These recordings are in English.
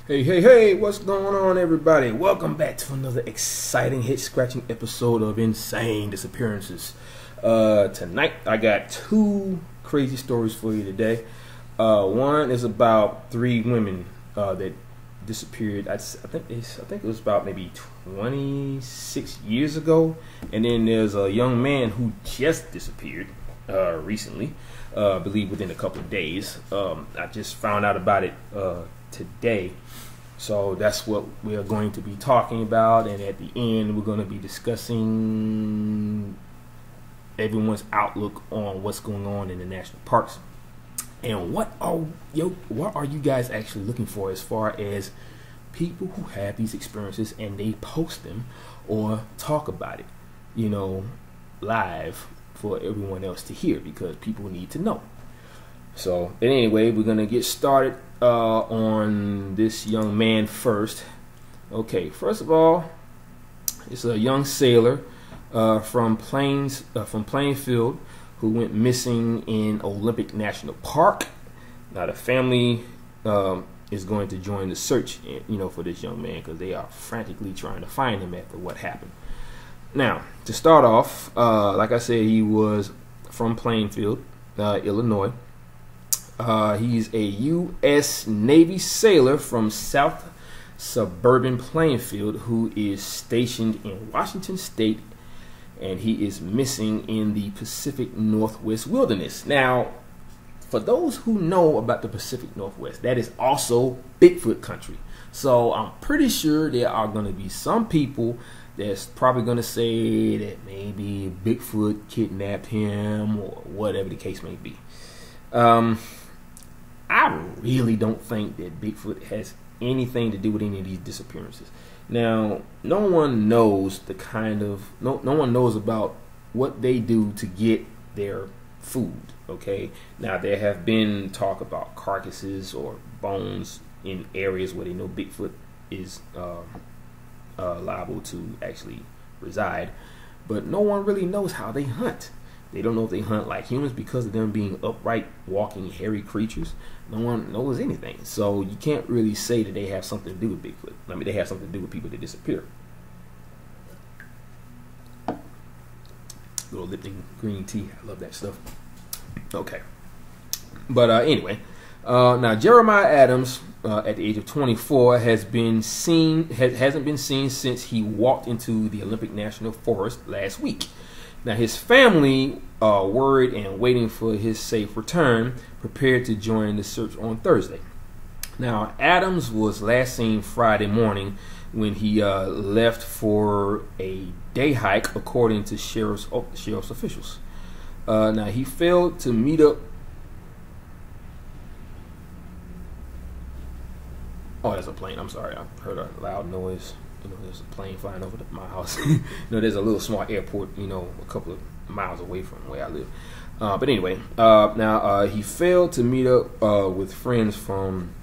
Hey, what's going on, everybody? Welcome back to another exciting head-scratching episode of Insane Disappearances. Tonight, I got two crazy stories for you today. One is about three women that disappeared. I think it was about maybe 26 years ago. And then there's a young man who just disappeared recently, I believe within a couple of days. I just found out about it today. So that's what we are going to be talking about, and at the end we're going to be discussing everyone's outlook on what's going on in the national parks and what are you guys actually looking for as far as people who have these experiences and they post them or talk about it, live for everyone else to hear, because people need to know. So anyway, we're gonna get started on this young man first. Okay, first of all, it's a young sailor from Plainfield who went missing in Olympic National Park. Now the family is going to join the search, for this young man, because they are frantically trying to find him after what happened. Now, to start off, like I said, he was from Plainfield, Illinois. He's a U.S. Navy sailor from South Suburban Plainfield who is stationed in Washington State, and he is missing in the Pacific Northwest wilderness. Now, for those who know about the Pacific Northwest, that is also Bigfoot country. So I'm pretty sure there are going to be some people that's probably going to say that maybe Bigfoot kidnapped him or whatever the case may be. I really don't think that Bigfoot has anything to do with any of these disappearances. Now, no one knows no one knows about what they do to get their food. Okay. Now, there have been talk about carcasses or bones in areas where they know Bigfoot is liable to actually reside, but no one really knows how they hunt. They don't know if they hunt like humans because of them being upright, walking, hairy creatures. No one knows anything. So you can't really say that they have something to do with Bigfoot. I mean, they have something to do with people that disappear. Little Lipton green tea. I love that stuff. Okay. But anyway, now Jeremiah Adams, at the age of 24, hasn't been seen since he walked into the Olympic National Forest last week. Now, his family, worried and waiting for his safe return, prepared to join the search on Thursday. Now, Adams was last seen Friday morning when he left for a day hike, according to sheriff's officials. Now, he failed to meet up. Oh, that's a plane. I'm sorry. I heard a loud noise. There's a plane flying over my house. There's a little small airport, a couple of miles away from where I live. But anyway, now he failed to meet up with friends from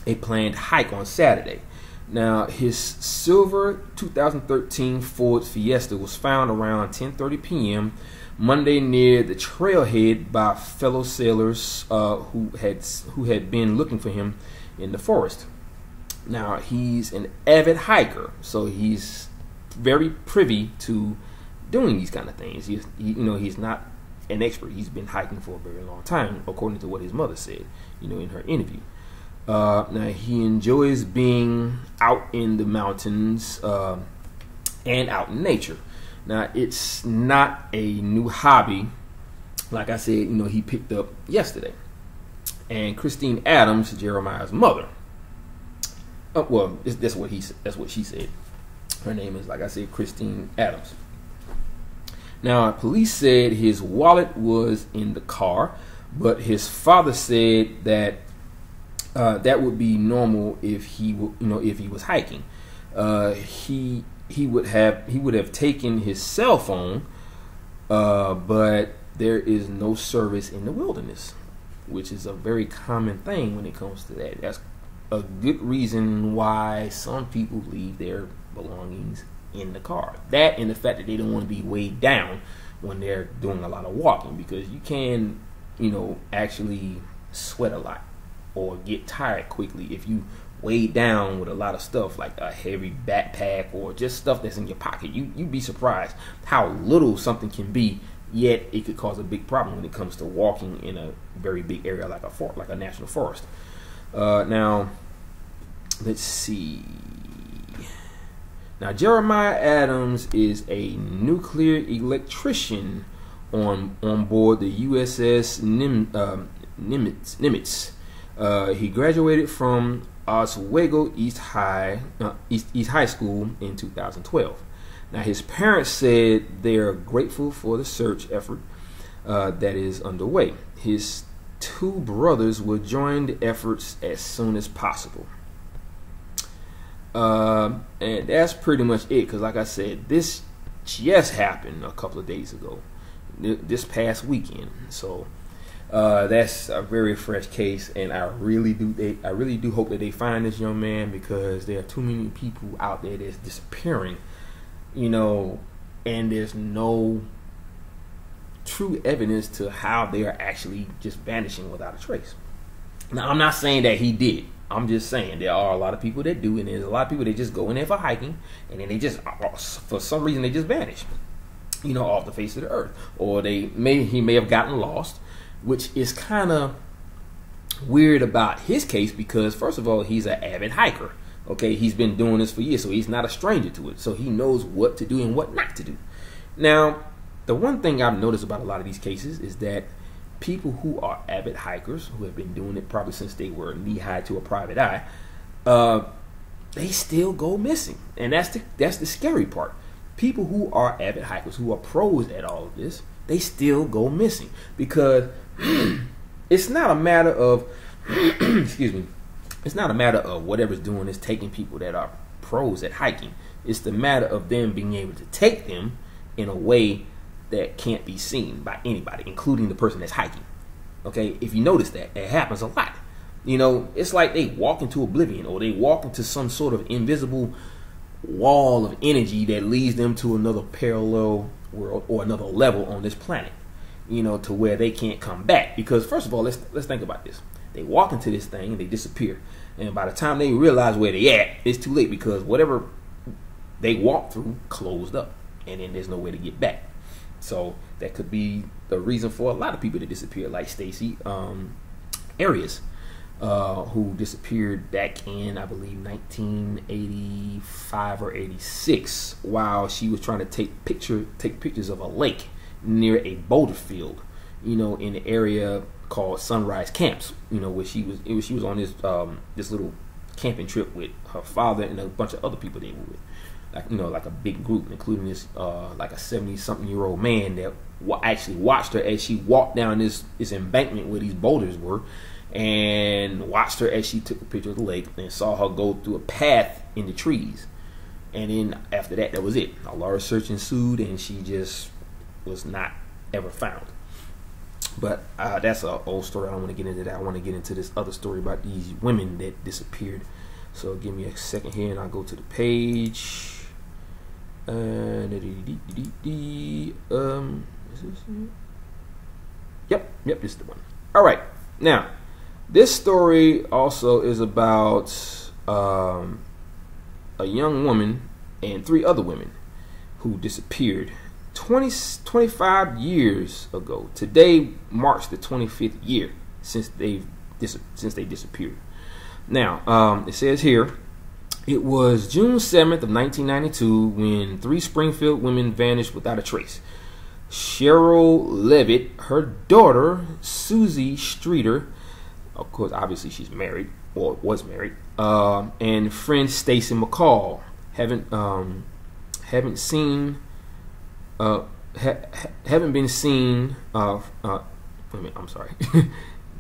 a planned hike on Saturday. Now, his silver 2013 Ford Fiesta was found around 10:30 p.m. Monday near the trailhead by fellow sailors who had been looking for him in the forest. Now, he's an avid hiker, so he's very privy to doing these kind of things. He's not an expert. He's been hiking for a very long time, according to what his mother said, in her interview. Now, he enjoys being out in the mountains and out in nature. Now, it's not a new hobby. Like I said, he picked up yesterday. And Christine Adams, Jeremiah's mother, that's what she said. Her name is, like I said, Christine Adams. Now, police said his wallet was in the car, but his father said that that would be normal if he was hiking. He would have taken his cell phone, but there is no service in the wilderness, which is a very common thing when it comes to that. That's a good reason why some people leave their belongings in the car. That and the fact that they don't want to be weighed down when they're doing a lot of walking, because you can, actually sweat a lot or get tired quickly if you weighed down with a lot of stuff like a heavy backpack or just stuff that's in your pocket. You'd be surprised how little something can be, yet it could cause a big problem when it comes to walking in a very big area like a national forest. Now, let's see. Now, Jeremiah Adams is a nuclear electrician on board the USS Nimitz. He graduated from Oswego East High School in 2012. Now, his parents said they are grateful for the search effort that is underway. His two brothers will join the efforts as soon as possible. And that's pretty much it, because like I said, this just happened a couple of days ago, this past weekend. So that's a very fresh case, and I really do hope that they find this young man, because there are too many people out there that's disappearing, and there's no true evidence to how they are actually just vanishing without a trace. Now, I'm not saying that he did. I'm just saying there are a lot of people that do, and there's a lot of people that just go in there for hiking, and then they just, for some reason, they just vanish, off the face of the earth. Or he may have gotten lost, which is kind of weird about his case, because first of all, he's an avid hiker. Okay, he's been doing this for years, so he's not a stranger to it. So he knows what to do and what not to do. Now, the one thing I've noticed about a lot of these cases is that people who are avid hikers, who have been doing it probably since they were knee-high to a private eye, they still go missing. And that's the scary part. People who are avid hikers, who are pros at all of this, they still go missing. Because it's not a matter of, excuse me, it's not a matter of whatever's doing is taking people that are pros at hiking. It's the matter of them being able to take them in a way that can't be seen by anybody, including the person that's hiking. Okay, if you notice that, it happens a lot. It's like they walk into oblivion, or they walk into some sort of invisible wall of energy that leads them to another parallel world or another level on this planet, to where they can't come back. Because first of all, let's think about this. They walk into this thing and they disappear, and by the time they realize where they at, it's too late, because whatever they walked through closed up, and then there's no way to get back. So that could be the reason for a lot of people to disappear, like Stacie Arias, who disappeared back in, I believe, 1985 or 86, while she was trying to take pictures of a lake near a boulder field, in the area called Sunrise Camps, where she was on this little camping trip with her father and a bunch of other people they were with. Like a big group, including this like a 70-something-year-old man that actually watched her as she walked down this embankment where these boulders were, and watched her as she took a picture of the lake, and saw her go through a path in the trees. And then after that was it. A large search ensued, and she just was not ever found. But that's an old story. I don't want to get into that. I want to get into this other story about these women that disappeared. So give me a second here, and I'll go to the page. Is this it? Yep, this is the one. All right, now this story also is about a young woman and 3 other women who disappeared 25 years ago. Today marks the 25th year since they disappeared. Now, it says here, it was June 7th of 1992 when 3 Springfield women vanished without a trace. Sherrill Levitt, her daughter, Suzie Streeter, of course, obviously she's married, or was married, and friend Stacie McCall haven't been seen. Wait a minute, I'm sorry, getting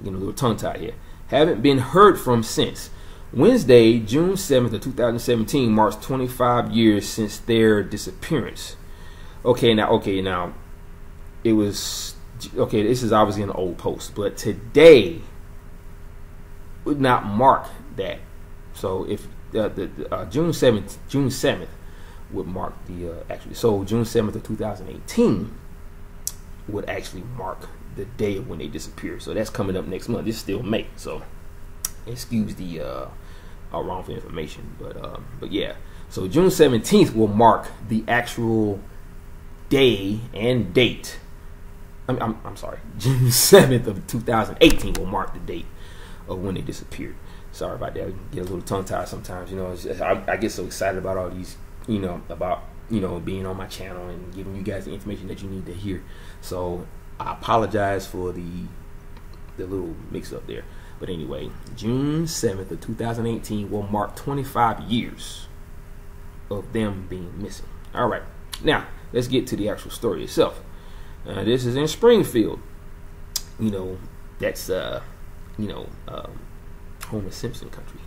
a little tongue tied here. Haven't been heard from since. Wednesday, June 7th of 2017 marks 25 years since their disappearance. Okay, now it was okay. This is obviously an old post, but today would not mark that. So if June 7th would mark the actually. So June 7th of 2018 would actually mark the day of when they disappeared. So that's coming up next month. It's still May, so excuse the wrongful information. But yeah. So June 17th will mark the actual day and date. I'm sorry. June 7th of 2018 will mark the date of when they disappeared. Sorry about that. I get a little tongue tied sometimes. I get so excited about all these, about being on my channel and giving you guys the information that you need to hear. So I apologize for the little mix up there. But anyway, June 7th of 2018 will mark 25 years of them being missing. All right, now let's get to the actual story itself. This is in Springfield. That's Homer Simpson country.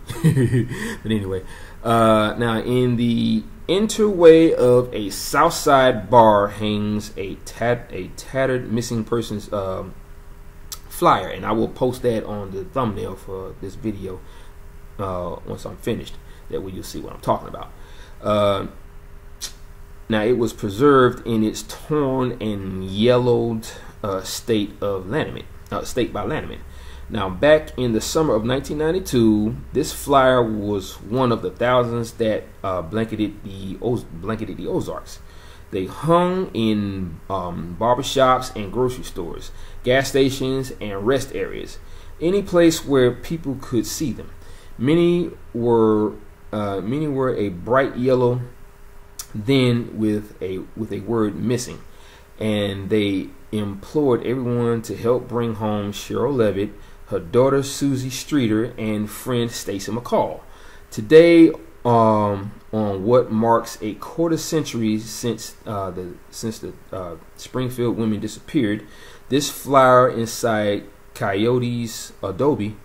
But anyway, now in the entryway of a Southside bar hangs a tattered missing persons flyer, and I will post that on the thumbnail for this video once I'm finished. That way you'll see what I'm talking about. Now it was preserved in its torn and yellowed state by Lanneman. Now, back in the summer of 1992, this flyer was one of the thousands that blanketed the Ozarks. They hung in barbershops and grocery stores, gas stations, and rest areas, any place where people could see them. Many were a bright yellow, then with a word missing, and they implored everyone to help bring home Sherrill Levitt, her daughter Suzie Streeter, and friend Stacie McCall. Today, on what marks a quarter century since the Springfield women disappeared, this flyer inside Coyote's Adobe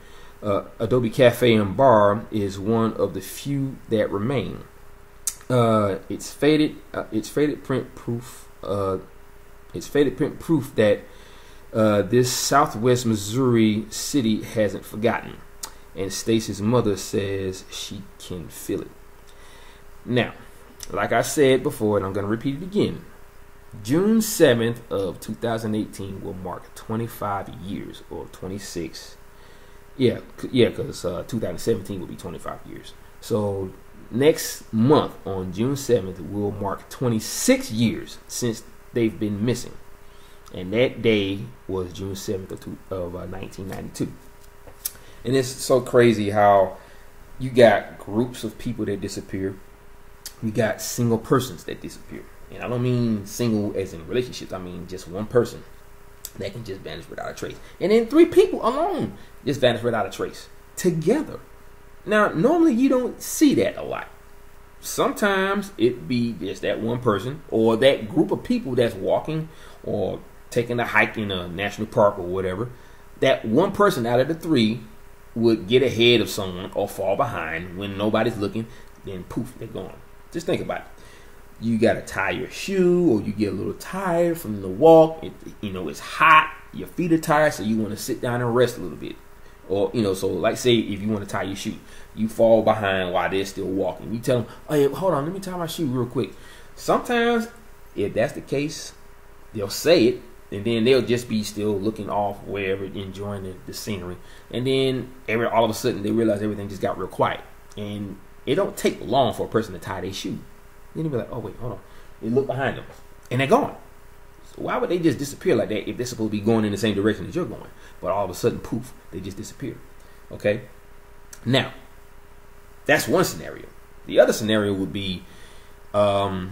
Cafe and Bar is one of the few that remain. It's faded print proof that this Southwest Missouri city hasn't forgotten, and Stacie's mother says she can feel it. Now, like I said before, and I'm going to repeat it again, June 7th of 2018 will mark 25 years, or 26. Yeah, because 2017 will be 25 years. So next month on June 7th will mark 26 years since they've been missing. And that day was June 7th of 1992. And it's so crazy how you got groups of people that disappear. You got single persons that disappear. And I don't mean single as in relationships. I mean just one person that can just vanish without a trace. And then 3 people alone just vanish without a trace together. Now, normally you don't see that a lot. Sometimes it be just that one person or that group of people that's walking or taking a hike in a national park or whatever. That one person out of the 3 would get ahead of someone or fall behind when nobody's looking. Then poof, they're gone. Just think about it. You got to tie your shoe, or you get a little tired from the walk. It's hot. Your feet are tired, so you want to sit down and rest a little bit. Or, so like say if you want to tie your shoe, you fall behind while they're still walking. You tell them, oh yeah, hold on, let me tie my shoe real quick. Sometimes, if that's the case, they'll say it, and then they'll just be still looking off wherever, enjoying the scenery. And then all of a sudden they realize everything just got real quiet. And it don't take long for a person to tie their shoe. Then you'll be like, oh wait, hold on. They look behind them, and they're gone. So why would they just disappear like that if they're supposed to be going in the same direction that you're going? But all of a sudden, poof, they just disappear. Okay? Now, that's one scenario. The other scenario would be the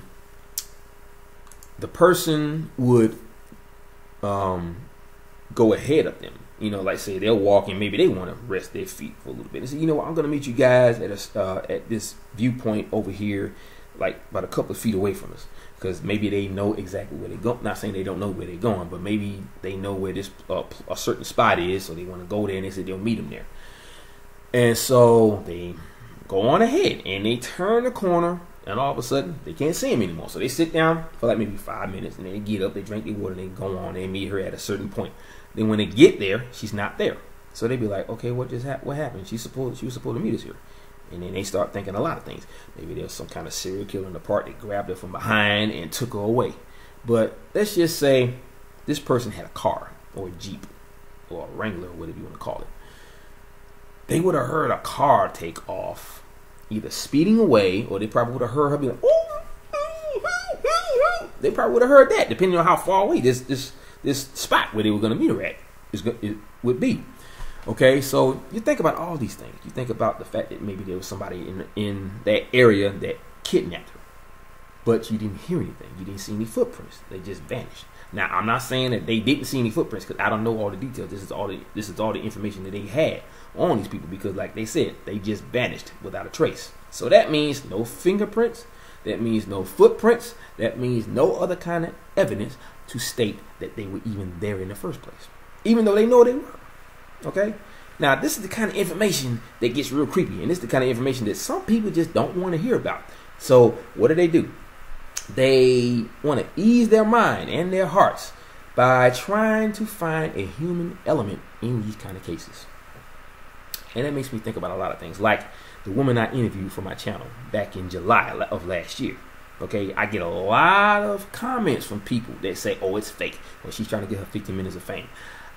person would go ahead of them. Like say they're walking, maybe they want to rest their feet for a little bit. They say, I'm going to meet you guys at this viewpoint over here, like about a couple of feet away from us, because maybe they know exactly where they go. Not saying they don't know where they're going, but maybe they know where this a certain spot is, so they want to go there, and they say they'll meet them there. And so they go on ahead, and they turn the corner, and all of a sudden they can't see him anymore. So they sit down for like maybe 5 minutes, and then they get up, they drink their water, and they go on. They meet her at a certain point. Then when they get there, she's not there. So they be like, okay, what happened? She was supposed to meet us here. And then they start thinking a lot of things. Maybe there's some kind of serial killer in the park that grabbed her from behind and took her away. But let's just say this person had a car or a Jeep or a Wrangler or whatever you want to call it. they would have heard a car take off, either speeding away, or they probably would have heard her be like, "Oh!" They probably would have heard that, depending on how far away this spot where they were going to meet her at it would be. Okay, so you think about all these things. You think about the fact that maybe there was somebody in that area that kidnapped her, but you didn't hear anything. You didn't see any footprints. They just vanished. Now, I'm not saying that they didn't see any footprints, because I don't know all the details. This is all the information that they had on these people, because like they said, they just vanished without a trace. So that means no fingerprints. That means no footprints. That means no other kind of evidence to state that they were even there in the first place, even though they know they were. Okay? Now, this is the kind of information that gets real creepy, and this is the kind of information that some people just don't want to hear about. So what do? They want to ease their mind and their hearts by trying to find a human element in these kind of cases. And that makes me think about a lot of things, like the woman I interviewed for my channel back in July of last year. Okay, I get a lot of comments from people that say, "Oh, it's fake," or "She's trying to get her 15 minutes of fame."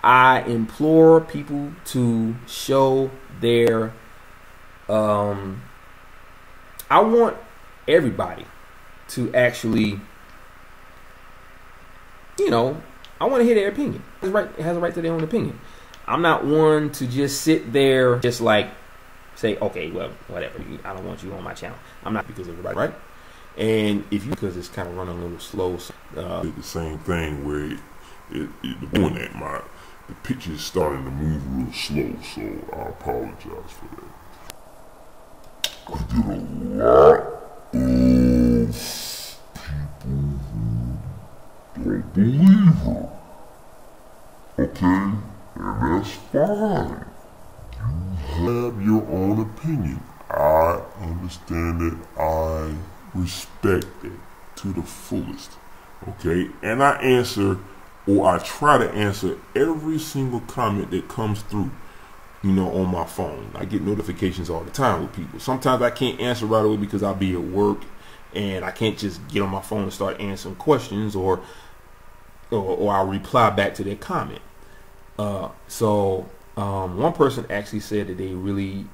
I implore people to show their I want everybody to actually, I want to hear their opinion. It has a right to their own opinion. I'm not one to just sit there just like say, "Okay, well, whatever, I don't want you on my channel." I'm not, because everybody, right? And if you, because it's kind of running a little slow, did the same thing where doing that, the picture is starting to move real slow, so I apologize for that. I get a lot of people who don't believe her. Okay? And that's fine. You have your own opinion. I understand it. I respect it to the fullest. Okay? And I answer, or I try to answer, every single comment that comes through, on my phone. I get notifications all the time with people. Sometimes I can't answer right away because I'll be at work and I can't just get on my phone and start answering questions, or I'll reply back to their comment. One person actually said that they really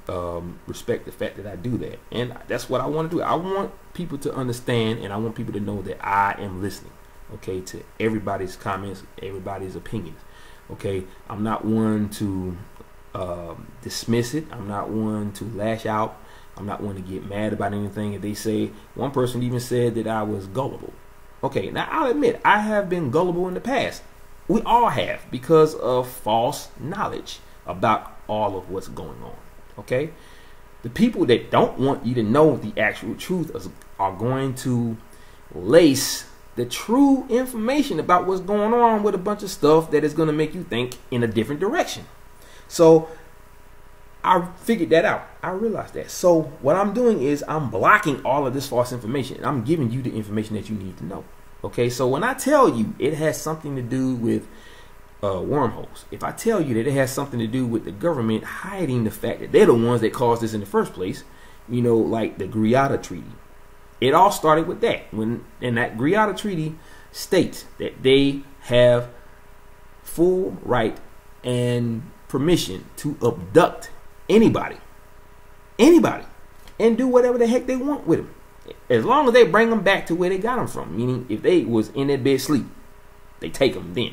respect the fact that I do that, and that's what I want to do. I want people to understand, and I want people to know that I am listening, okay, to everybody's comments, everybody's opinions. Okay, I'm not one to dismiss it. I'm not one to lash out. I'm not one to get mad about anything. If they say, one person even said that I was gullible. Okay, now I'll admit I have been gullible in the past. We all have, because of false knowledge about all of what's going on. Okay, the people that don't want you to know the actual truth are going to lace the true information about what's going on with a bunch of stuff that is going to make you think in a different direction. So I figured that out. I realized that. So what I'm doing is I'm blocking all of this false information. I'm giving you the information that you need to know. Okay, so when I tell you it has something to do with wormholes, if I tell you that it has something to do with the government hiding the fact that they're the ones that caused this in the first place, like the Greada Treaty, it all started with that. And that Greada Treaty states that they have full right and permission to abduct anybody, and do whatever the heck they want with them, as long as they bring them back to where they got them from. Meaning, if they was in their bed sleep, they take them then.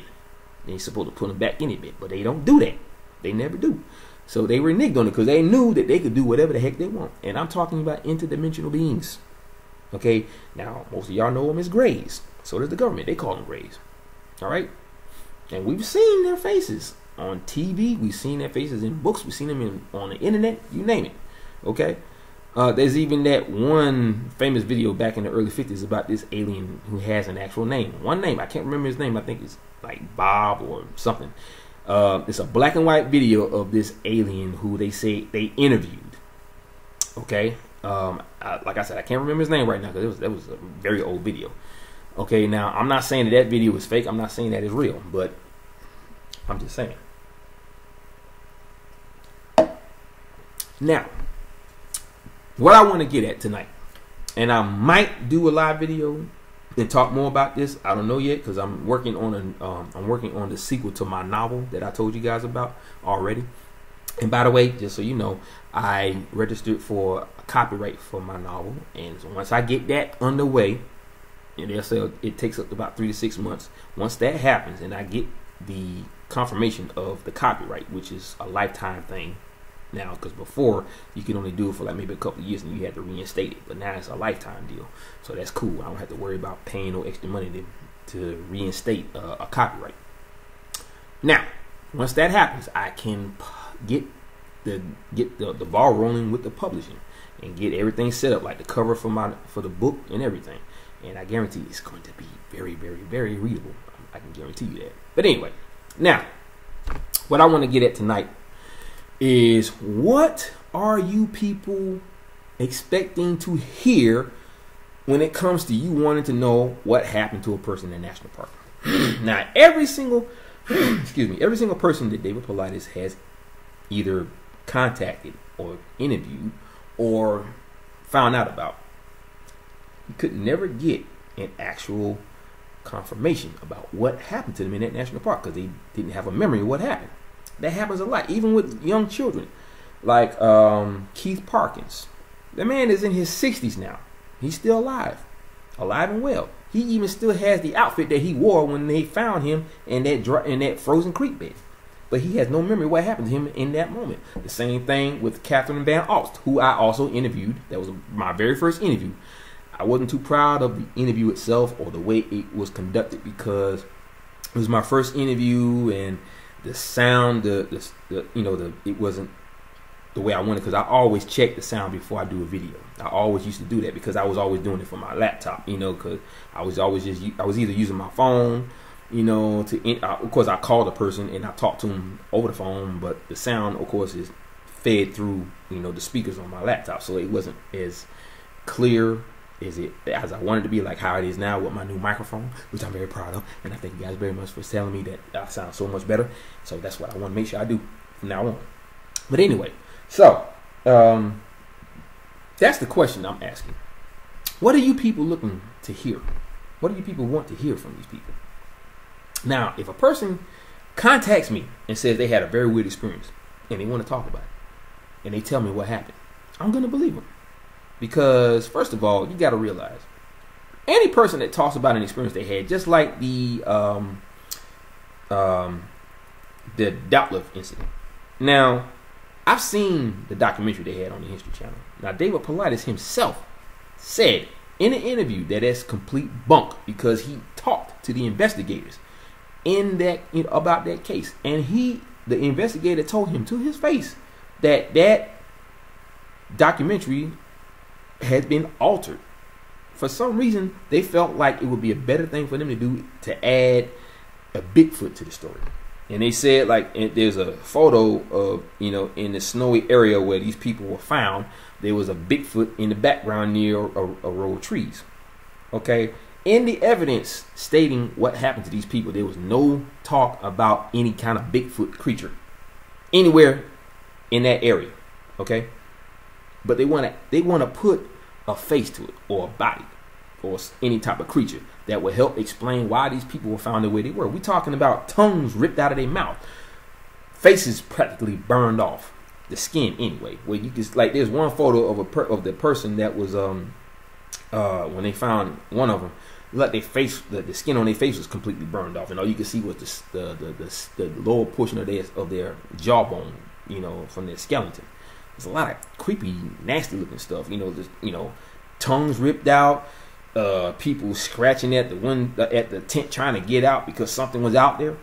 They're supposed to put them back in their bed, but they don't do that. They never do. So they reneged on it because they knew that they could do whatever the heck they want. And I'm talking about interdimensional beings. Okay, now most of y'all know them as Greys. So does the government. They call them Greys. All right, and we've seen their faces on TV. We've seen their faces in books. We've seen them on the internet. You name it. Okay. There's even that one famous video back in the early 50s about this alien who has an actual name. One name. I can't remember his name. I think it's like Bob or something. It's a black and white video of this alien who they say they interviewed. Okay. Like I said, I can't remember his name right now because that was a very old video. Okay. Now, I'm not saying that video is fake. I'm not saying that it's real. But I'm just saying. Now, what I want to get at tonight, and I might do a live video and talk more about this. I don't know yet because I'm working on the sequel to my novel that I told you guys about already. And by the way, just so you know, I registered for a copyright for my novel, and so once I get that underway, and they'll say it takes up to about 3 to 6 months. Once that happens, and I get the confirmation of the copyright, which is a lifetime thing now, because before you could only do it for like maybe a couple of years and you had to reinstate it, but now it's a lifetime deal, so that's cool. I don't have to worry about paying no extra money to reinstate a copyright. Now, once that happens, I can get the ball rolling with the publishing and get everything set up, like the cover for the book and everything. And I guarantee it's going to be very, very, very readable. I can guarantee you that. But anyway, now what I want to get at tonight is, what are you people expecting to hear when it comes to you wanting to know what happened to a person in a national park? Now, every single person that David Paulides has either contacted or interviewed or found out about, you could never get an actual confirmation about what happened to them in that national park, because they didn't have a memory of what happened. That happens a lot, even with young children, like Keith Parkins. The man is in his 60s now. He's still alive and well. He even still has the outfit that he wore when they found him in that frozen creek bed. But he has no memory of what happened to him in that moment. The same thing with Catherine Van Alst, who I also interviewed. That was my very first interview. I wasn't too proud of the interview itself or the way it was conducted, because it was my first interview, and the sound, it wasn't the way I wanted, because I always check the sound before I do a video. I always used to do that because I was always doing it for my laptop, because I was either using my phone, of course I called the person and I talked to them over the phone, but the sound, of course, is fed through, the speakers on my laptop, so it wasn't as clear as I wanted to be, like how it is now with my new microphone, which I'm very proud of, and I thank you guys very much for telling me that I sound so much better. So that's what I want to make sure I do from now on. But anyway, so that's the question I'm asking. What are you people looking to hear? What do you people want to hear from these people? Now, if a person contacts me and says they had a very weird experience and they want to talk about it, and they tell me what happened, I'm going to believe them. Because, first of all, you got to realize, any person that talks about an experience they had, just like the Doubtliff incident. Now, I've seen the documentary they had on the History Channel. Now, David Paulides himself said in an interview that that's complete bunk, because he talked to the investigators about that case, and the investigator told him to his face that documentary had been altered. For some reason, they felt like it would be a better thing for them to do to add a Bigfoot to the story. And they said, there's a photo of, in the snowy area where these people were found, there was a Bigfoot in the background near a row of trees. Okay? In the evidence stating what happened to these people, there was no talk about any kind of Bigfoot creature anywhere in that area. Okay? But they want to put a face to it, or a body, or any type of creature that will help explain why these people were found the way they were. We're talking about tongues ripped out of their mouth, faces practically burned off, the skin anyway. Where you just there's one photo of the person that was when they found one of them, their face, the skin on their face was completely burned off, and all you could see was the lower portion of their jawbone, from their skeleton. There's a lot of creepy, nasty looking stuff. Tongues ripped out, people scratching at the tent trying to get out because something was out there.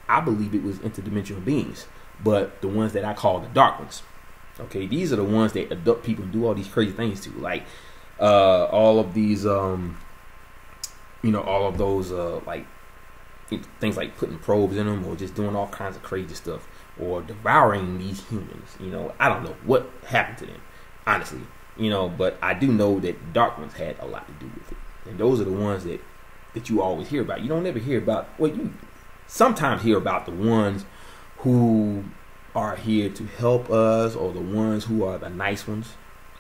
I believe it was interdimensional beings, but the ones that I call the dark ones. Okay, these are the ones that abduct people and do all these crazy things to, like all of these, all of those things like putting probes in them, or just doing all kinds of crazy stuff, or devouring these humans. I don't know what happened to them, honestly. But I do know that dark ones had a lot to do with it, and those are the ones that you always hear about. You don't ever hear about. Well, you sometimes hear about the ones who are here to help us, or the ones who are the nice ones.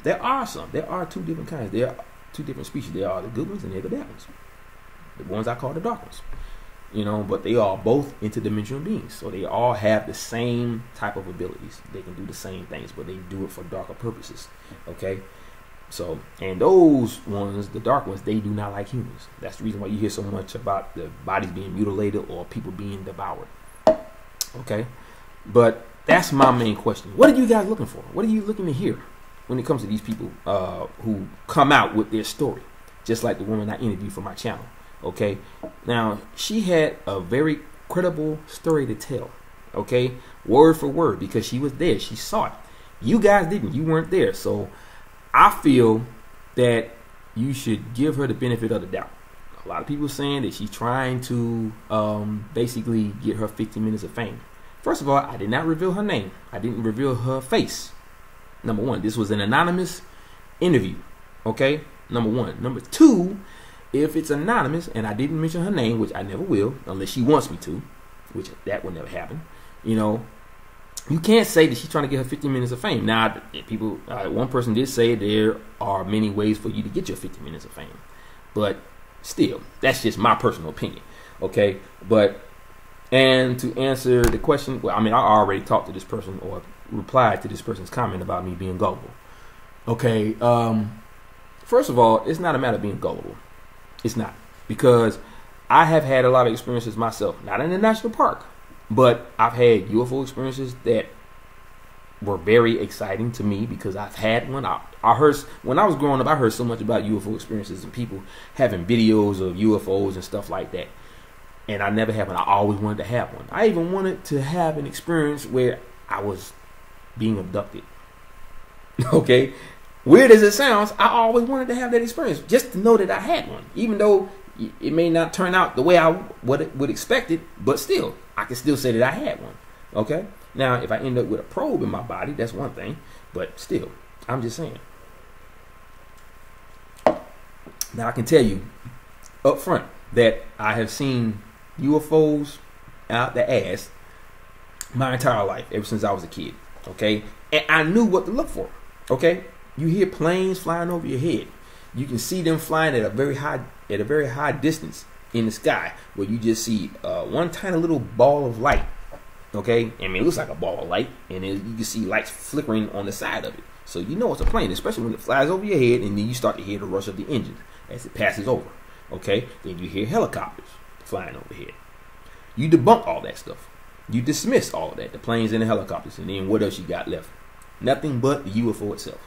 There are some. There are two different kinds. There are two different species. There are the good ones and there are the bad ones. The ones I call the dark ones. you know, but they are both interdimensional beings. So they all have the same type of abilities. They can do the same things, but they do it for darker purposes. Okay? So, and those ones, the dark ones, they do not like humans. That's the reason why you hear so much about the bodies being mutilated or people being devoured. Okay? But that's my main question. What are you guys looking for? What are you looking to hear when it comes to these people who come out with their story? Just like the woman I interviewed for my channel. Okay? Now, she had a very credible story to tell. Okay? Word for word, because she was there. She saw it. You guys didn't. You weren't there. So, I feel that you should give her the benefit of the doubt. A lot of people saying that she's trying to basically get her 15 minutes of fame. First of all, I did not reveal her name. I didn't reveal her face. Number one, this was an anonymous interview. Okay? Number one. Number two, if it's anonymous and I didn't mention her name, which I never will, unless she wants me to, which that will never happen, you know, you can't say that she's trying to get her 15 minutes of fame. Now, people, one person did say there are many ways for you to get your 15 minutes of fame. But still, that's just my personal opinion. Okay? But, and to answer the question, well, I mean, I already talked to this person or replied to this person's comment about me being gullible. Okay? First of all, it's not a matter of being gullible. It's not. Because I have had a lot of experiences myself. Not in the national park. But I've had UFO experiences that were very exciting to me because I've had one. I heard, when I was growing up, I heard so much about UFO experiences and people having videos of UFOs and stuff like that. And I never had one. I always wanted to have one. I even wanted to have an experience where I was being abducted. Okay? Weird as it sounds, I always wanted to have that experience just to know that I had one. Even though it may not turn out the way I would expect it, but still, I can still say that I had one. Okay? Now, if I end up with a probe in my body, that's one thing. But still, I'm just saying. Now, I can tell you up front that I have seen UFOs out the ass my entire life, ever since I was a kid. Okay? And I knew what to look for. Okay? You hear planes flying over your head. You can see them flying at a very high distance in the sky, where you just see one tiny little ball of light. Okay, I mean, it looks like a ball of light, and then you can see lights flickering on the side of it. So you know it's a plane, especially when it flies over your head, and then you start to hear the rush of the engine as it passes over. Okay, then you hear helicopters flying overhead. You debunk all that stuff. You dismiss all of that, the planes and the helicopters, and then what else you got left? Nothing but the UFO itself.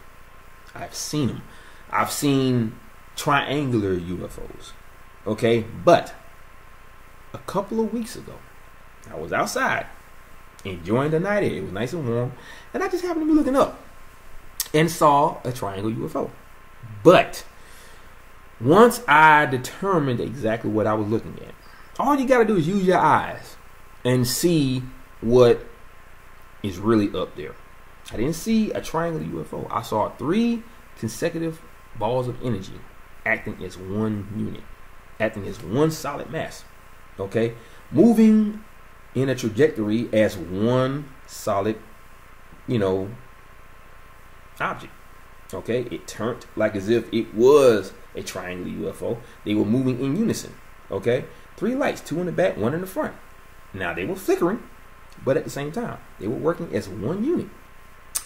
I've seen them. I've seen triangular UFOs. Okay, but a couple of weeks ago, I was outside enjoying the night air. It was nice and warm, and I just happened to be looking up and saw a triangle UFO. But once I determined exactly what I was looking at, all you got to do is use your eyes and see what is really up there. I didn't see a triangular UFO. I saw 3 consecutive balls of energy acting as one unit, acting as one solid mass. Okay, moving in a trajectory as one solid, object. Okay, it turned like as if it was a triangular UFO. They were moving in unison. Okay, 3 lights, 2 in the back, 1 in the front. Now they were flickering, but at the same time, they were working as one unit.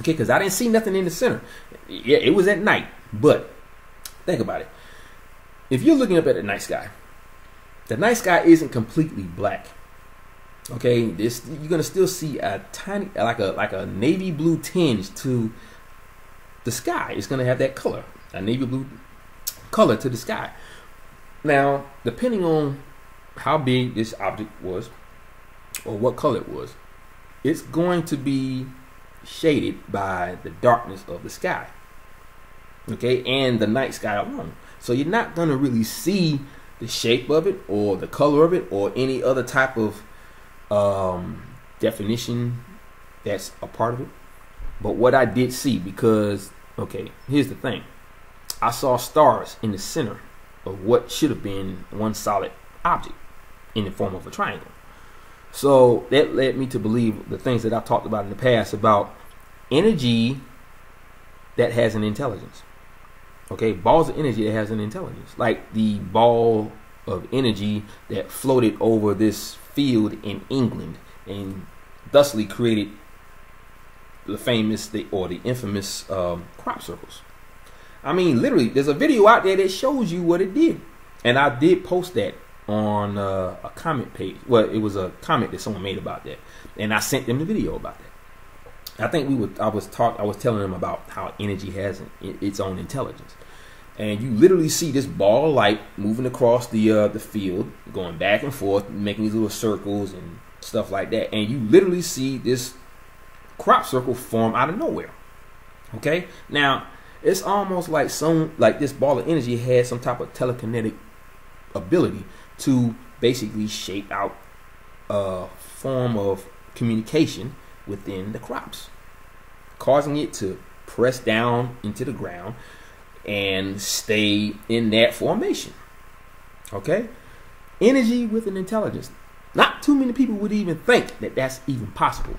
Okay, because I didn't see nothing in the center. Yeah, it was at night, but think about it. If you're looking up at the night sky isn't completely black. Okay, you're gonna still see a tiny, like a navy blue tinge to the sky. It's gonna have that color, a navy blue color to the sky. Now, depending on how big this object was or what color it was, it's going to be shaded by the darkness of the sky. Okay, and the night sky alone. So you're not going to really see the shape of it or the color of it or any other type of definition that's a part of it. But what I did see, because, okay, here's the thing. I saw stars in the center of what should have been one solid object in the form of a triangle. So that led me to believe the things that I've talked about in the past about energy that has an intelligence. Okay, balls of energy that has an intelligence. Like the ball of energy that floated over this field in England and thusly created the infamous crop circles. I mean, literally, there's a video out there that shows you what it did, and I did post that on a comment page. Well, it was a comment that someone made about that, and I sent them the video about that. I think I was telling them about how energy has its own intelligence, and you literally see this ball of light moving across the field, going back and forth, making these little circles and stuff like that, and you literally see this crop circle form out of nowhere. Okay, now it's almost like this ball of energy has some type of telekinetic ability to basically shape out a form of communication within the crops, causing it to press down into the ground and stay in that formation. Okay, energy with an intelligence. Not too many people would even think that that's even possible.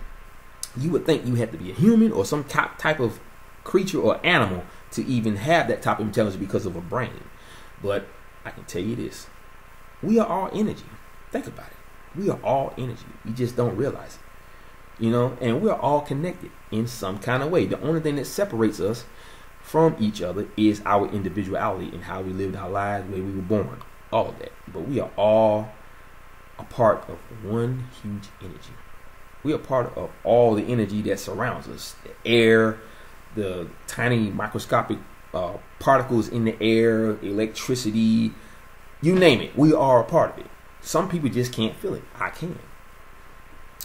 You would think you had to be a human or some type of creature or animal to even have that type of intelligence because of a brain. But I can tell you this. We are all energy. Think about it. We are all energy. We just don't realize it. And we're all connected in some kind of way. The only thing that separates us from each other is our individuality and how we lived our lives, where we were born. All of that. But we are all a part of one huge energy. We are part of all the energy that surrounds us. The air, the tiny microscopic particles in the air, electricity, you name it. We are a part of it. Some people just can't feel it. I can.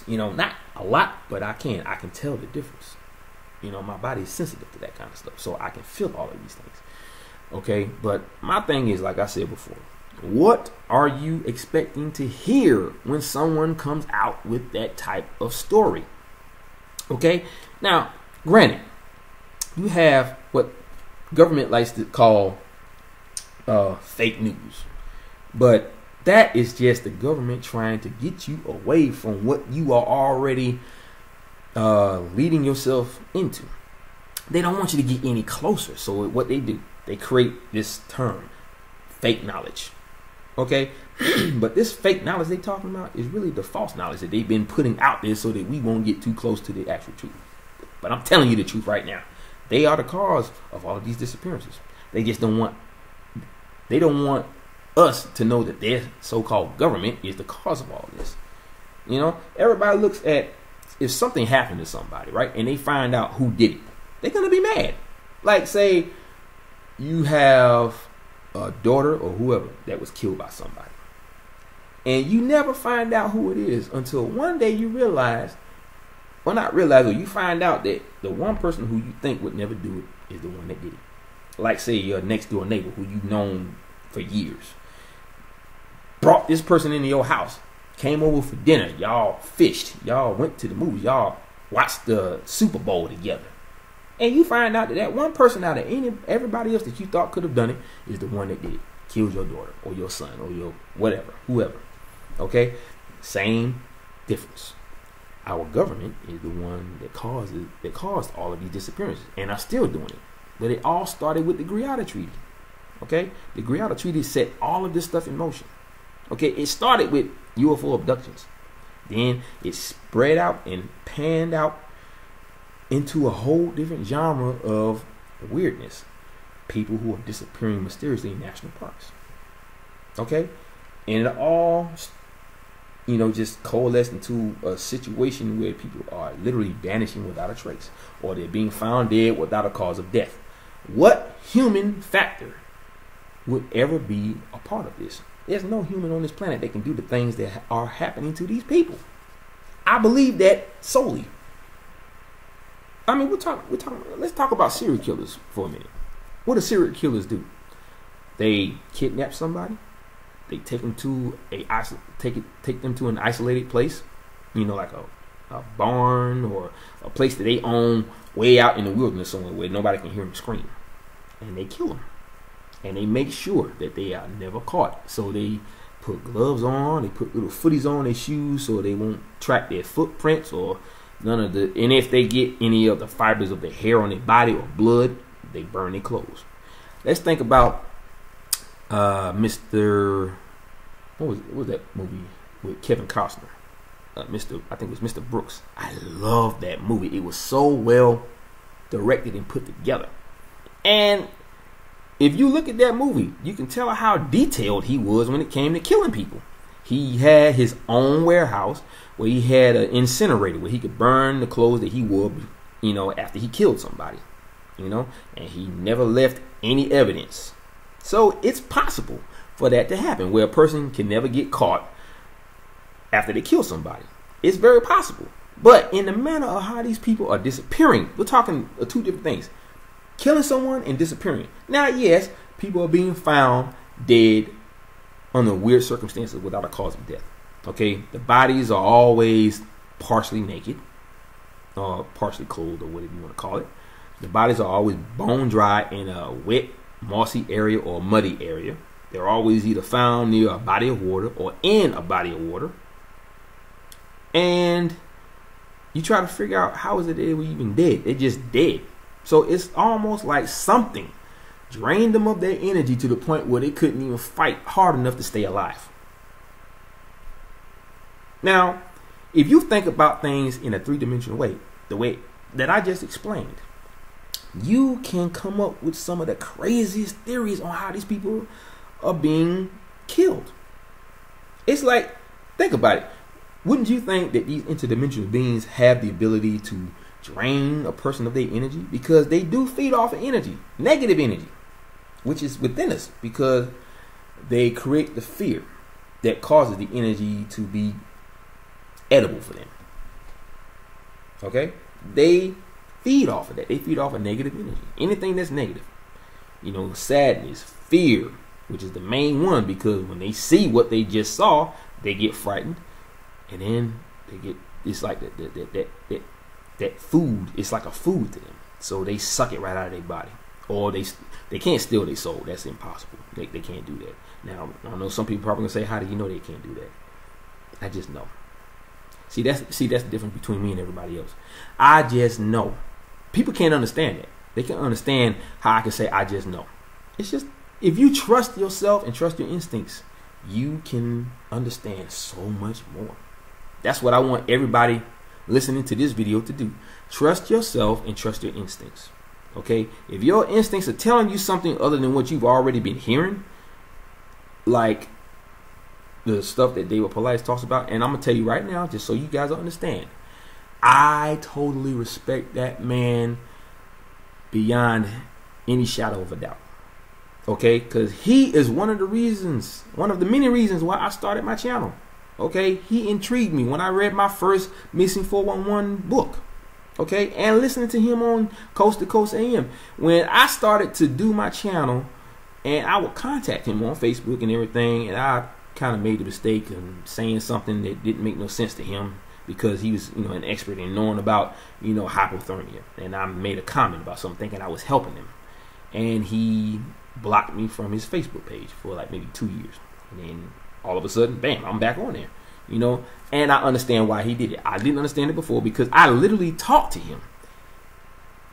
Not a lot, but I can. I can tell the difference. My body is sensitive to that kind of stuff. So I can feel all of these things. Okay, but my thing is, like I said before, what are you expecting to hear when someone comes out with that type of story? Okay, now, granted, you have what government likes to call fake news. But that is just the government trying to get you away from what you are already leading yourself into. They don't want you to get any closer. So what they do, they create this term, fake knowledge. Okay? But this fake knowledge they're talking about is really the false knowledge that they've been putting out there so that we won't get too close to the actual truth. But I'm telling you the truth right now. They are the cause of all of these disappearances. They don't want us to know that their so-called government is the cause of all this. Everybody looks at if something happened to somebody, right? And they find out who did it. They're going to be mad. Like, say you have a daughter or whoever that was killed by somebody. And you never find out who it is until one day you realize, or you find out that the one person who you think would never do it is the one that did it. Like, say your next door neighbor who you've known for years brought this person into your house, came over for dinner, y'all fished, y'all went to the movies, y'all watched the Super Bowl together, and you find out that one person out of everybody else that you thought could have done it is the one that did it, killed your daughter or your son or your whoever. Okay, same difference. Our government is the one that caused all of these disappearances and are still doing it. But it all started with the Greada Treaty. Okay, the Greada Treaty set all of this stuff in motion. Okay, it started with UFO abductions. Then it spread out and panned out into a whole different genre of weirdness. People who are disappearing mysteriously in national parks. Okay, and it all, just coalesced into a situation where people are literally vanishing without a trace, or they're being found dead without a cause of death. What human factor would ever be a part of this? There's no human on this planet that can do the things that are happening to these people. I believe that solely. I mean, let's talk about serial killers for a minute. What do serial killers do? They kidnap somebody. They take them to take them to an isolated place, like a barn or a place that they own way out in the wilderness somewhere where nobody can hear them scream, and they kill them. And they make sure that they are never caught. So they put gloves on, they put little footies on their shoes so they won't track their footprints or none of the. And if they get any of the fibers of the hair on their body or blood, they burn their clothes. Let's think about Mr. what was that movie with Kevin Costner? I think it was Mr. Brooks. I love that movie. It was so well directed and put together. And if you look at that movie, you can tell how detailed he was when it came to killing people. He had his own warehouse where he had an incinerator where he could burn the clothes that he wore, after he killed somebody, and he never left any evidence. So it's possible for that to happen, where a person can never get caught after they kill somebody. It's very possible. But in the manner of how these people are disappearing, we're talking two different things. Killing someone and disappearing. Now, yes, people are being found dead under weird circumstances without a cause of death. Okay? The bodies are always partially naked, or partially clothed, or whatever you want to call it. The bodies are always bone dry in a wet, mossy area or muddy area. They're always either found near a body of water or in a body of water. And you try to figure out how is it they were even dead. They're just dead. So it's almost like something drained them of their energy to the point where they couldn't even fight hard enough to stay alive. Now, if you think about things in a three-dimensional way, the way that I just explained, you can come up with some of the craziest theories on how these people are being killed. It's like, think about it. Wouldn't you think that these interdimensional beings have the ability to drain a person of their energy? Because they do feed off of energy, negative energy, which is within us, because they create the fear that causes the energy to be edible for them. Okay? They feed off of that. They feed off of negative energy. Anything that's negative. Sadness, fear, which is the main one, because when they see what they just saw, they get frightened. And then it's like that food, it's like a food to them. So they suck it right out of their body. Or they can't steal their soul. That's impossible. They can't do that. Now, I know some people probably going to say, how do you know they can't do that? I just know. See, that's the difference between me and everybody else. I just know. People can't understand that. They can understand how I can say, I just know. It's just, if you trust yourself and trust your instincts, you can understand so much more. That's what I want everybody listening to this video to do. Trust yourself and trust your instincts. Okay? If your instincts are telling you something other than what you've already been hearing, like the stuff that David Politis talks about, and I'm going to tell you right now, just so you guys understand, I totally respect that man beyond any shadow of a doubt. Okay? Because he is one of the many reasons why I started my channel. Okay, he intrigued me when I read my first Missing 411 book. Okay, and listening to him on Coast to Coast AM. When I started to do my channel, and I would contact him on Facebook and everything, and I kind of made the mistake of saying something that didn't make no sense to him, because he was, an expert in knowing about, hypothermia. And I made a comment about something thinking I was helping him. And he blocked me from his Facebook page for like maybe 2 years. And then all of a sudden, bam, I'm back on there, and I understand why he did it. I didn't understand it before because I literally talked to him,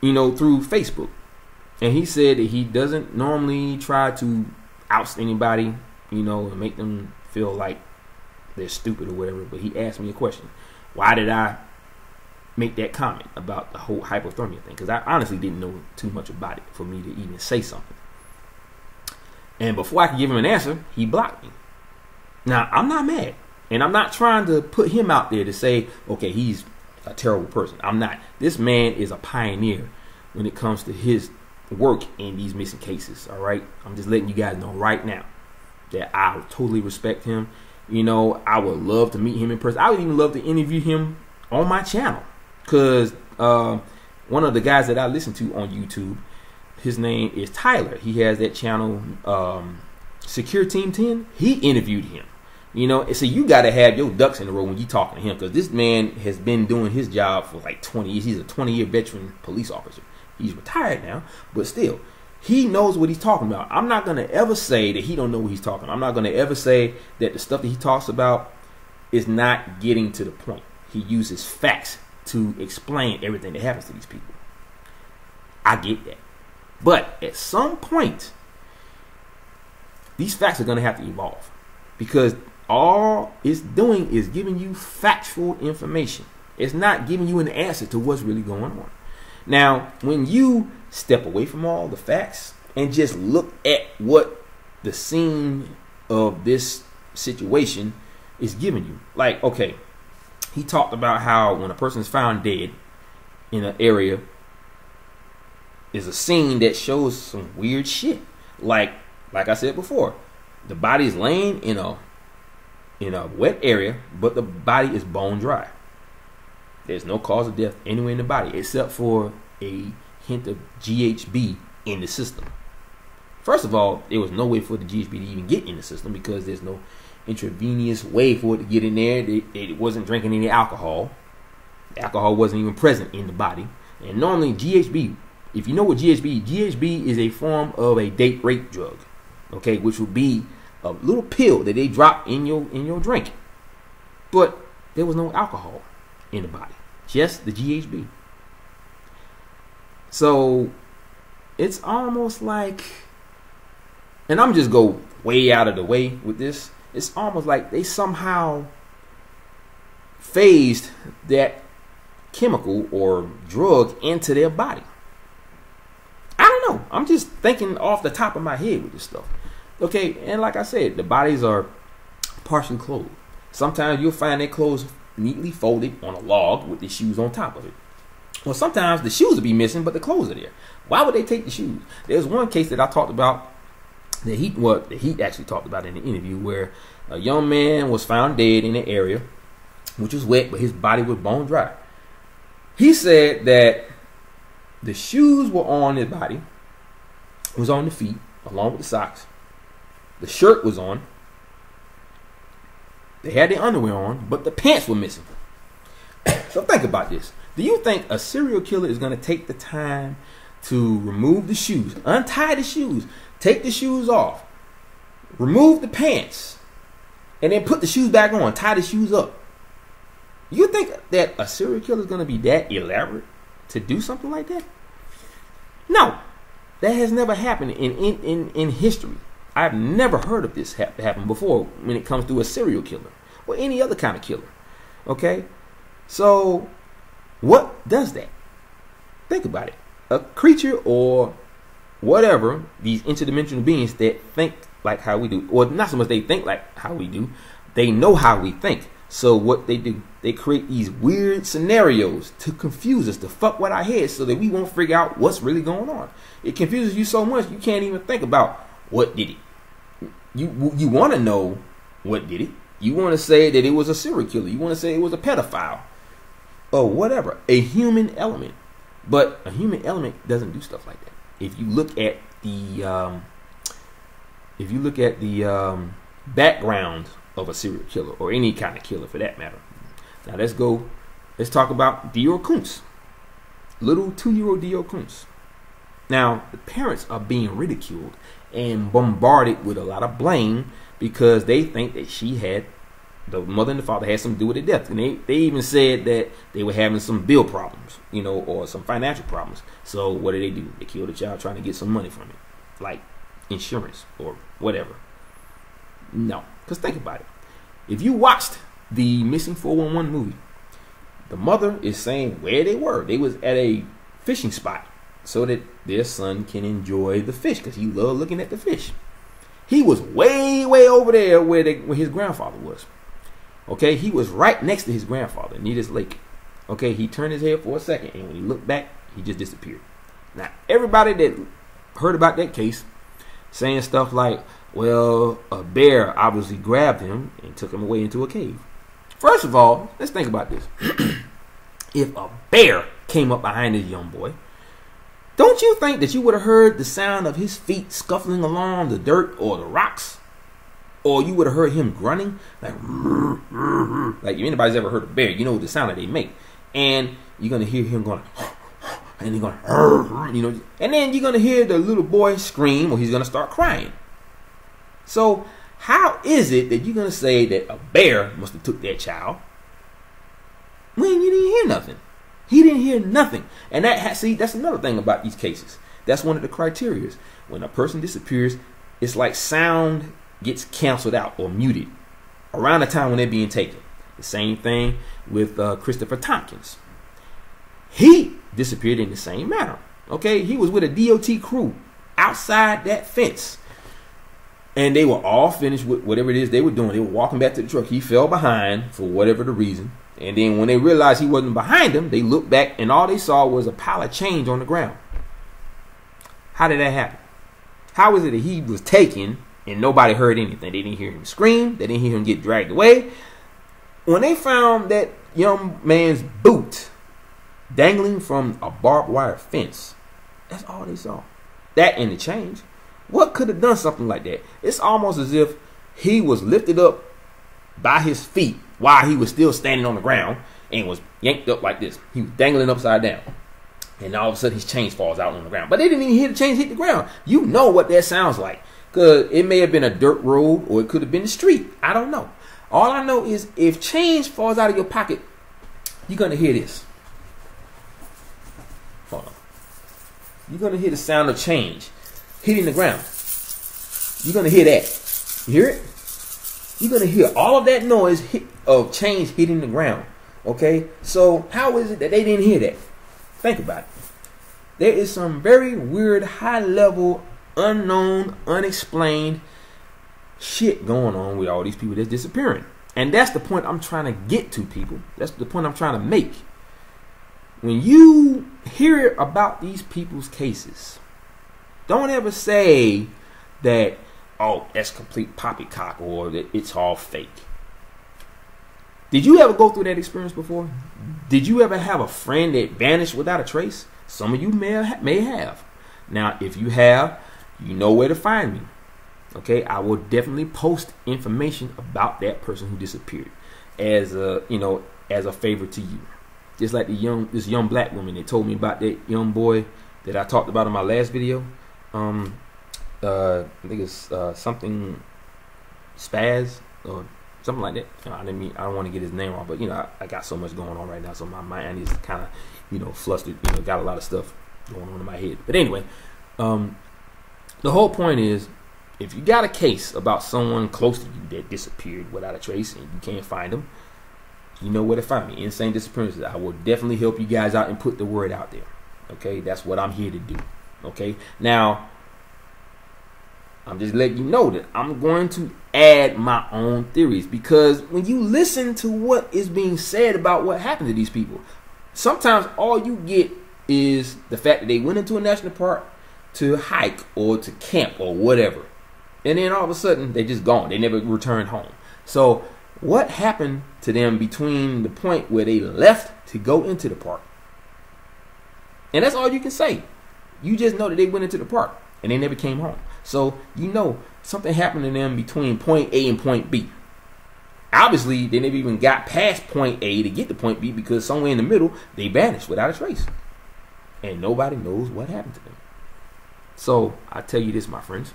through Facebook. And he said that he doesn't normally try to oust anybody, and make them feel like they're stupid or whatever. But he asked me a question. Why did I make that comment about the whole hypothermia thing? Because I honestly didn't know too much about it for me to even say something. And before I could give him an answer, he blocked me. Now, I'm not mad, and I'm not trying to put him out there to say, okay, he's a terrible person. I'm not. This man is a pioneer when it comes to his work in these missing cases, all right? I'm just letting you guys know right now that I totally respect him. I would love to meet him in person. I would even love to interview him on my channel, because one of the guys that I listen to on YouTube, his name is Tyler. He has that channel, Secure Team 10. He interviewed him. So you got to have your ducks in a row when you talking to him, because this man has been doing his job for like 20 years. He's a 20-year veteran police officer. He's retired now, but still, he knows what he's talking about. I'm not going to ever say that he don't know what he's talking about. I'm not going to ever say that the stuff that he talks about is not getting to the point. He uses facts to explain everything that happens to these people. I get that. But at some point, these facts are going to have to evolve, because all it's doing is giving you factual information. It's not giving you an answer to what's really going on. Now, when you step away from all the facts and just look at what the scene of this situation is giving you, like, okay, he talked about how when a person is found dead in an area, is a scene that shows some weird shit. Like I said before, the body is laying in a wet area, but the body is bone dry. There's no cause of death anywhere in the body except for a hint of GHB in the system. First of all, there was no way for the GHB to even get in the system because there's no intravenous way for it to get in there. It wasn't drinking any alcohol. The alcohol wasn't even present in the body. And normally GHB, if you know what GHB is a form of a date rape drug, okay, which would be a little pill that they drop in your drink. But there was no alcohol in the body, just the GHB. So it's almost like, and I'm just go way out of the way with this, it's almost like they somehow phased that chemical or drug into their body. I don't know. I'm just thinking off the top of my head with this stuff. Okay, and like I said, the bodies are partially clothed. Sometimes you'll find their clothes neatly folded on a log with the shoes on top of it. Well, sometimes the shoes will be missing, but the clothes are there. Why would they take the shoes? There's one case that I talked about, the Heat actually talked about in the interview, where a young man was found dead in an area which was wet, but his body was bone dry. He said that the shoes were on his body, was on the feet, along with the socks. The shirt was on. They had their underwear on, but the pants were missing. So think about this. Do you think a serial killer is going to take the time to remove the shoes, untie the shoes, take the shoes off, remove the pants, and then put the shoes back on, tie the shoes up? You think that a serial killer is going to be that elaborate to do something like that? No. That has never happened in history. I've never heard of this happen before when it comes to a serial killer or any other kind of killer. Okay? So, what does that? Think about it. A creature or whatever, these interdimensional beings that think like how we do, or not so much they think like how we do, they know how we think. So what they do, they create these weird scenarios to confuse us, to fuck with our heads so that we won't figure out what's really going on. It confuses you so much you can't even think about what did it. You want to know what did it. You want to say that it was a serial killer. You want to say it was a pedophile or whatever, a human element. But a human element doesn't do stuff like that. If you look at the background of a serial killer or any kind of killer for that matter. Now let's talk about Dio Kuntz, little 2-year-old Dio Kuntz. Now the parents are being ridiculed and bombarded with a lot of blame because they think that the mother and the father had something to do with the death. And they even said that they were having some bill problems, or some financial problems. So what do? They killed the child trying to get some money from it, like insurance or whatever. No, because think about it. If you watched the Missing 411 movie, the mother is saying where they were. They was at a fishing spot so that their son can enjoy the fish because he loved looking at the fish. He was way, way over there where his grandfather was. Okay, he was right next to his grandfather near this lake. Okay, he turned his head for a second, and when he looked back, he just disappeared. Now, everybody that heard about that case saying stuff like, well, a bear obviously grabbed him and took him away into a cave. First of all, let's think about this. If a bear came up behind this young boy, don't you think that you would have heard the sound of his feet scuffling along the dirt or the rocks? Or you would have heard him grunting? Like if anybody's ever heard a bear, you know the sound that they make. And you're going to hear him going, and he's going, and then you're going to hear the little boy scream or he's going to start crying. So how is it that you're going to say that a bear must have took that child when you didn't hear nothing? He didn't hear nothing. And that's another thing about these cases. That's one of the criteria. When a person disappears, it's like sound gets canceled out or muted. around the time when they're being taken. The same thing with Christopher Tompkins. He disappeared in the same manner. Okay, he was with a DOT crew outside that fence, and they were all finished with whatever it is they were doing. They were walking back to the truck. He fell behind for whatever the reason, and then when they realized he wasn't behind them, they looked back, and all they saw was a pile of change on the ground. How did that happen? How is it that he was taken and nobody heard anything? They didn't hear him scream. They didn't hear him get dragged away. When they found that young man's boot dangling from a barbed wire fence, that's all they saw. That and the change. What could have done something like that? It's almost as if he was lifted up by his feet while he was still standing on the ground and was yanked up like this. He was dangling upside down. And all of a sudden his chain falls out on the ground. But they didn't even hear the chains hit the ground. You know what that sounds like. Because it may have been a dirt road or it could have been the street. I don't know. All I know is if change falls out of your pocket, you're going to hear this. Hold on. You're going to hear the sound of change hitting the ground. You're going to hear that. You hear it? You're going to hear all of that noise of change hitting the ground. Okay? So how is it that they didn't hear that? Think about it. There is some very weird, high-level, unknown, unexplained shit going on with all these people that's disappearing. And that's the point I'm trying to get to, people. That's the point I'm trying to make. When you hear about these people's cases, don't ever say that, oh, that's complete poppycock or that it's all fake. Did you ever go through that experience before? Did you ever have a friend that vanished without a trace? Some of you may have. Now, if you have, you know where to find me. Okay, I will definitely post information about that person who disappeared as a, as a favor to you. Just like this young black woman that told me about that young boy that I talked about in my last video. I think it's something Spaz or something like that. I don't want to get his name wrong, but I got so much going on right now, so my mind is kind of flustered. Got a lot of stuff going on in my head. But anyway, the whole point is, if you got a case about someone close to you that disappeared without a trace and you can't find them, you know where to find me. Insane Disappearances. I will definitely help you guys out and put the word out there. Okay, that's what I'm here to do. Okay, now I'm just letting you know that I'm going to add my own theories, because when you listen to what is being said about what happened to these people, sometimes all you get is the fact that they went into a national park to hike or to camp or whatever, and then all of a sudden they're just gone. They never returned home. So what happened to them between the point where they left to go into the park? And that's all you can say. You just know that they went into the park and they never came home. So something happened to them between point A and point B. Obviously, they never even got past point A to get to point B, because somewhere in the middle they vanished without a trace, and nobody knows what happened to them. So I tell you this, my friends.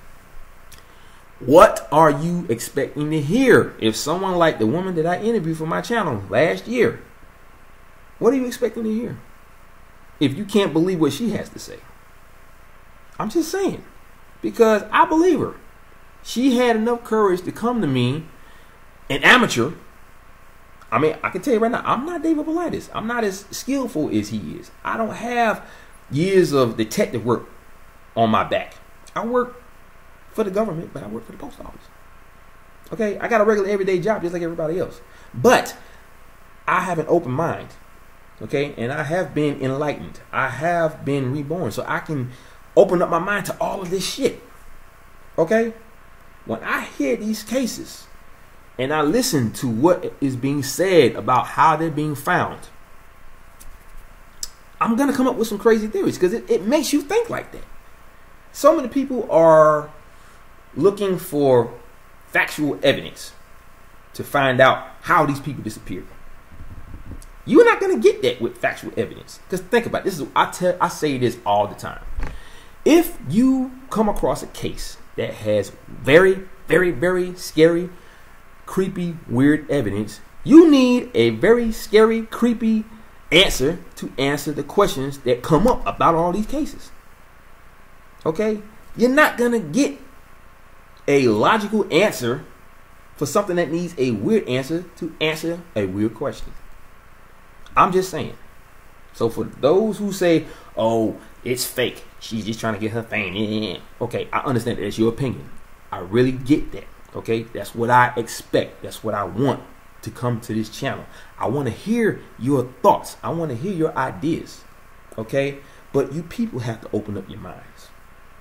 What are you expecting to hear if someone like the woman that I interviewed for my channel last year? What are you expecting to hear if you can't believe what she has to say? I'm just saying, because I believe her. She had enough courage to come to me, an amateur. I mean, I can tell you right now, I'm not David Politis. I'm not as skillful as he is. I don't have years of detective work on my back. I work for the government, but I work for the post office. Okay, I got a regular everyday job just like everybody else. But I have an open mind. Okay, and I have been enlightened. I have been reborn, so I can open up my mind to all of this shit. Okay, when I hear these cases and I listen to what is being said about how they're being found, I'm gonna come up with some crazy theories, because it makes you think like that. So many people are looking for factual evidence to find out how these people disappeared. You're not going to get that with factual evidence. Because think about it. I say this all the time. If you come across a case that has very, very, very scary, creepy, weird evidence, you need a very scary, creepy answer to answer the questions that come up about all these cases. Okay? You're not going to get a logical answer for something that needs a weird answer to answer a weird question. I'm just saying. So for those who say, oh, it's fake, she's just trying to get her fame. Okay, I understand that. That's your opinion. I really get that. Okay, that's what I expect. That's what I want to come to this channel. I want to hear your thoughts. I want to hear your ideas. Okay, but you people have to open up your minds.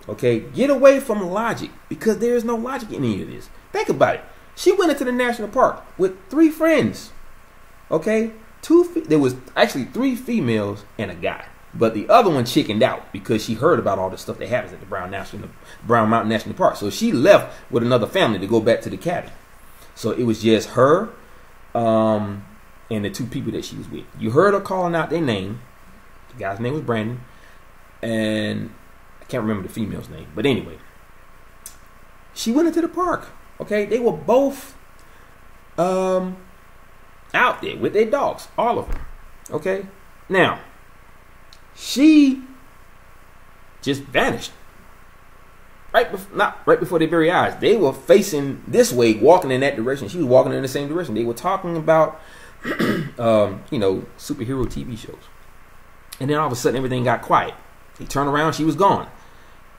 Okay, get away from logic, because there is no logic in any of this. Think about it. She went into the national park with 3 friends. Okay, there was actually 3 females and a guy, but the other one chickened out because she heard about all the stuff that happens at the Brown Mountain National Park. So she left with another family to go back to the cabin. So it was just her and the 2 people that she was with. You heard her calling out their name. The guy's name was Brandon, and I can't remember the female's name. But anyway, she went into the park. Okay, they were both out there with their dogs, all of them. Okay, now she just vanished not right before their very eyes. They were facing this way, walking in that direction. She was walking in the same direction. They were talking about superhero TV shows, and then all of a sudden everything got quiet. They turned around, she was gone,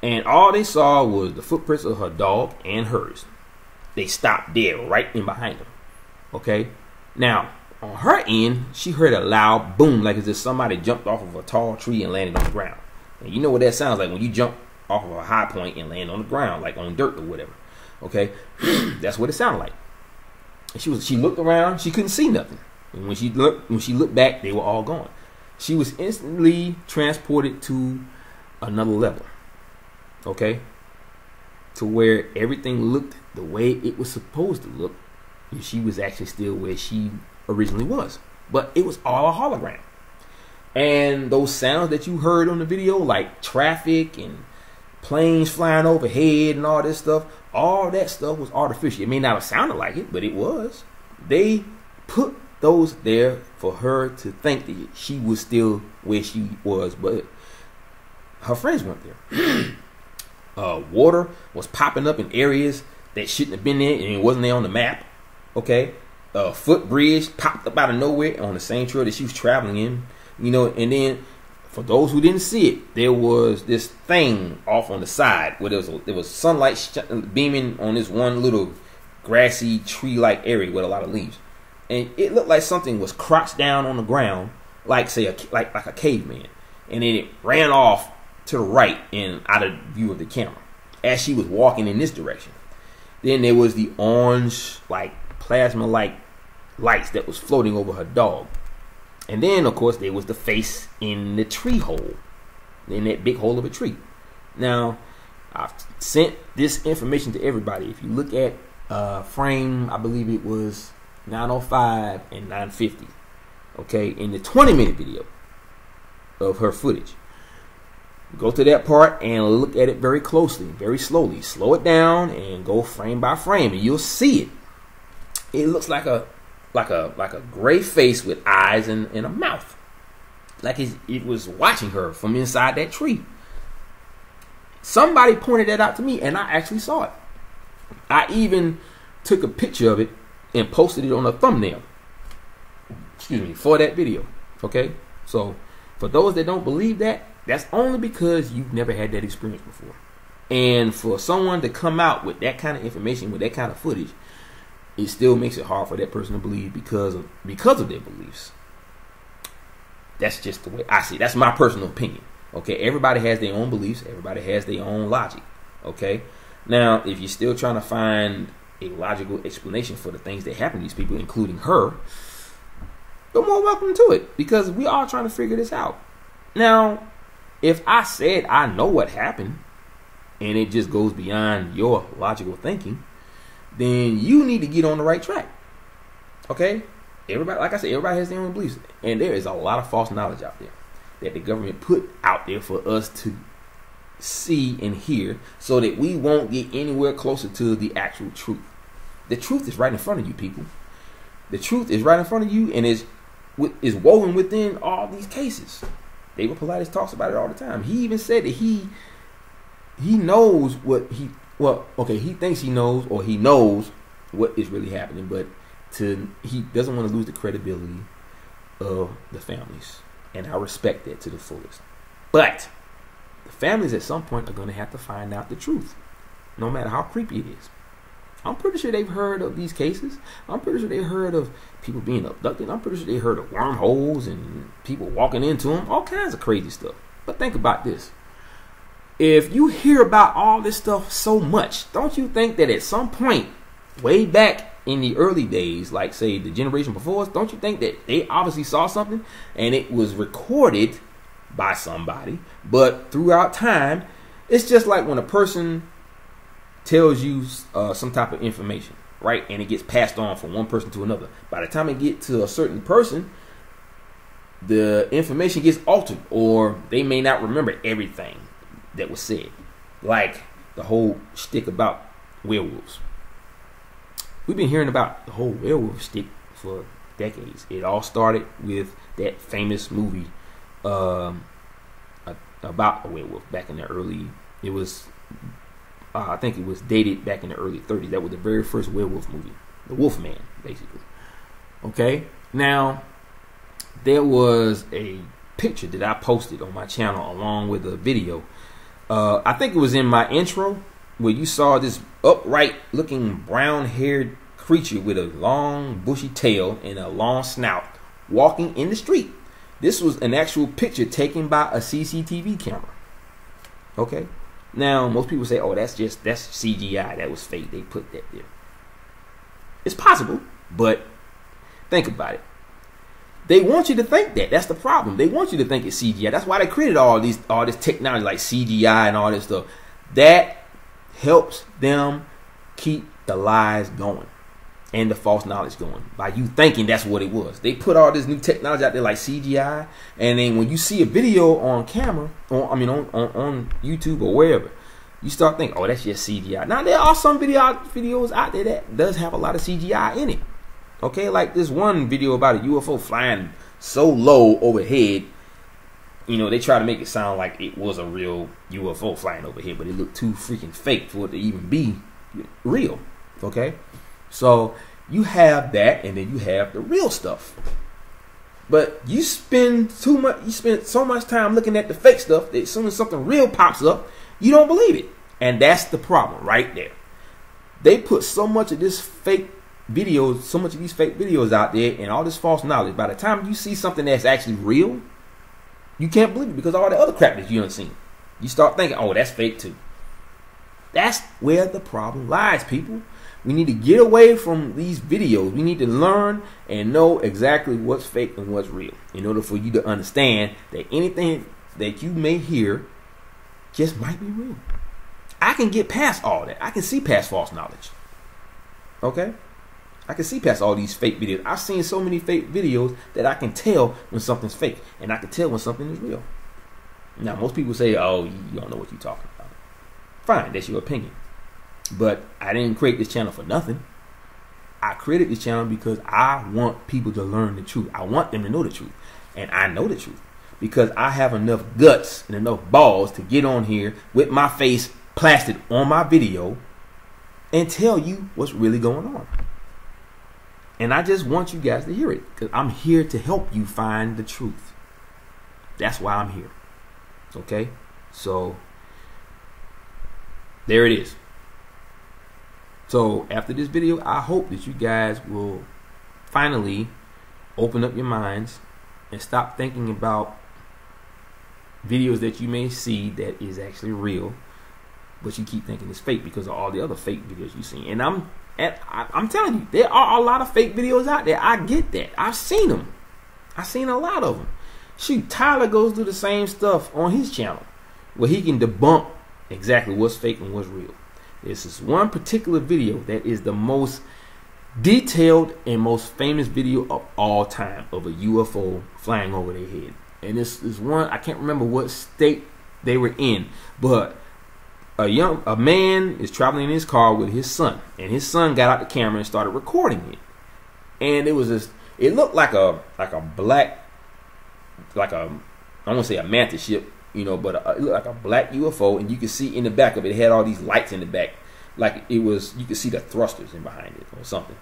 and all they saw was the footprints of her dog and hers. They stopped dead right in behind them. Okay, now on her end, she heard a loud boom, like as if somebody jumped off of a tall tree and landed on the ground. And you know what that sounds like when you jump off of a high point and land on the ground, like on dirt or whatever. Okay, that's what it sounded like. And she looked around, she couldn't see nothing. And when she looked back, they were all gone. She was instantly transported to another level. Okay, to where everything looked the way it was supposed to look, and she was actually still where she originally was, but it was all a hologram. And those sounds that you heard on the video, like traffic and planes flying overhead and all this stuff, all that stuff was artificial. It may not have sounded like it, but it was. They put those there for her to think that she was still where she was, but her friends weren't there. Water was popping up in areas that shouldn't have been there, and it wasn't there on the map. Okay, a footbridge popped up out of nowhere on the same trail that she was traveling in. And then for those who didn't see it, there was this thing off on the side where there was sunlight beaming on this one little grassy tree-like area with a lot of leaves, and it looked like something was crouched down on the ground, like say like a caveman, and then it ran off to the right and out of view of the camera as she was walking in this direction. Then there was the orange, like plasma-like lights that was floating over her dog. And then, of course, there was the face in the tree hole, in that big hole of a tree. Now, I've sent this information to everybody. If you look at frame, I believe it was 905 and 950, okay, in the 20-minute video of her footage. Go to that part and look at it very closely, very slowly. Slow it down and go frame by frame, and you'll see it. It looks like a gray face with eyes and a mouth, like it was watching her from inside that tree. Somebody pointed that out to me, and I actually saw it. I even took a picture of it and posted it on a thumbnail. For that video. Okay, so for those that don't believe that, that's only because you've never had that experience before. And for someone to come out with that kind of information, with that kind of footage, it still makes it hard for that person to believe because of their beliefs. That's just the way I see it. That's my personal opinion. Okay, everybody has their own beliefs. Everybody has their own logic. Okay, now if you're still trying to find a logical explanation for the things that happen to these people, including her, you're more welcome to it, because we are trying to figure this out. Now, if I said I know what happened and it just goes beyond your logical thinking, then you need to get on the right track. Okay? Everybody, like I said, everybody has their own beliefs. And there is a lot of false knowledge out there that the government put out there for us to see and hear, so that we won't get anywhere closer to the actual truth. The truth is right in front of you, people. The truth is right in front of you, and is woven within all these cases. David Paulides talks about it all the time. He even said that he knows what he thinks he knows, or he knows what is really happening, but he doesn't want to lose the credibility of the families, and I respect that to the fullest. But the families at some point are going to have to find out the truth, no matter how creepy it is. I'm pretty sure they've heard of these cases. I'm pretty sure they've heard of people being abducted. I'm pretty sure they heard of wormholes and people walking into them, all kinds of crazy stuff. But think about this. If you hear about all this stuff so much, don't you think that at some point, way back in the early days, like say the generation before us, don't you think that they obviously saw something and it was recorded by somebody? But throughout time, it's just like when a person tells you some type of information, right? And it gets passed on from one person to another. By the time it gets to a certain person, the information gets altered, or they may not remember everything that was said. Like the whole shtick about werewolves. We've been hearing about the whole werewolf shtick for decades. It all started with that famous movie about a werewolf back in the early, it was I think it was dated back in the early 30s. That was the very first werewolf movie, the Wolfman, basically. Okay, now there was a picture that I posted on my channel along with a video. I think it was in my intro where you saw this upright looking brown haired creature with a long bushy tail and a long snout walking in the street. This was an actual picture taken by a CCTV camera. Okay. Now, most people say, oh, that's CGI. That was fake. They put that there. It's possible, but think about it. They want you to think that. That's the problem. They want you to think it's CGI. That's why they created all this technology like CGI and all this stuff. That helps them keep the lies going and the false knowledge going by you thinking that's what it was. They put all this new technology out there like CGI, and then when you see a video on camera, on YouTube or wherever, you start thinking, oh, that's just CGI. Now there are some videos out there that does have a lot of CGI in it. Okay, like this one video about a UFO flying so low overhead. You know, they try to make it sound like it was a real UFO flying overhead, but it looked too freaking fake for it to even be real. Okay, so you have that, and then you have the real stuff. But you spend so much time looking at the fake stuff that as soon as something real pops up, you don't believe it. And that's the problem right there. They put so much of this fake videos, so much of these fake videos out there and all this false knowledge. By the time you see something that's actually real, you can't believe it because all the other crap that you haven't seen. You start thinking, oh, that's fake too. That's where the problem lies, people. We need to get away from these videos. We need to learn and know exactly what's fake and what's real in order for you to understand that anything that you may hear just might be real. I can get past all that. I can see past false knowledge. Okay? I can see past all these fake videos. I've seen so many fake videos that I can tell when something's fake, and I can tell when something is real. Now, most people say, oh, you don't know what you're talking about. Fine, that's your opinion. But I didn't create this channel for nothing. I created this channel because I want people to learn the truth. I want them to know the truth. And I know the truth because I have enough guts and enough balls to get on here with my face plastered on my video and tell you what's really going on. And I just want you guys to hear it because I'm here to help you find the truth. That's why I'm here. Okay? So, there it is. So, after this video, I hope that you guys will finally open up your minds and stop thinking about videos that you may see that is actually real, but you keep thinking it's fake because of all the other fake videos you've seen. And I'm telling you, there are a lot of fake videos out there. I get that. I've seen them. I've seen a lot of them. Shoot, Tyler goes through the same stuff on his channel where he can debunk exactly what's fake and what's real. This is one particular video that is the most detailed and most famous video of all time of a UFO flying over their head. And this is one, I can't remember what state they were in, but a man is traveling in his car with his son, and his son got out the camera and started recording it. And it was this, it looked like a black, like a, I won't say a mantis ship, you know, but it looked like a black UFO, and you could see in the back of it, it had all these lights in the back. like it was, you could see the thrusters in behind it or something.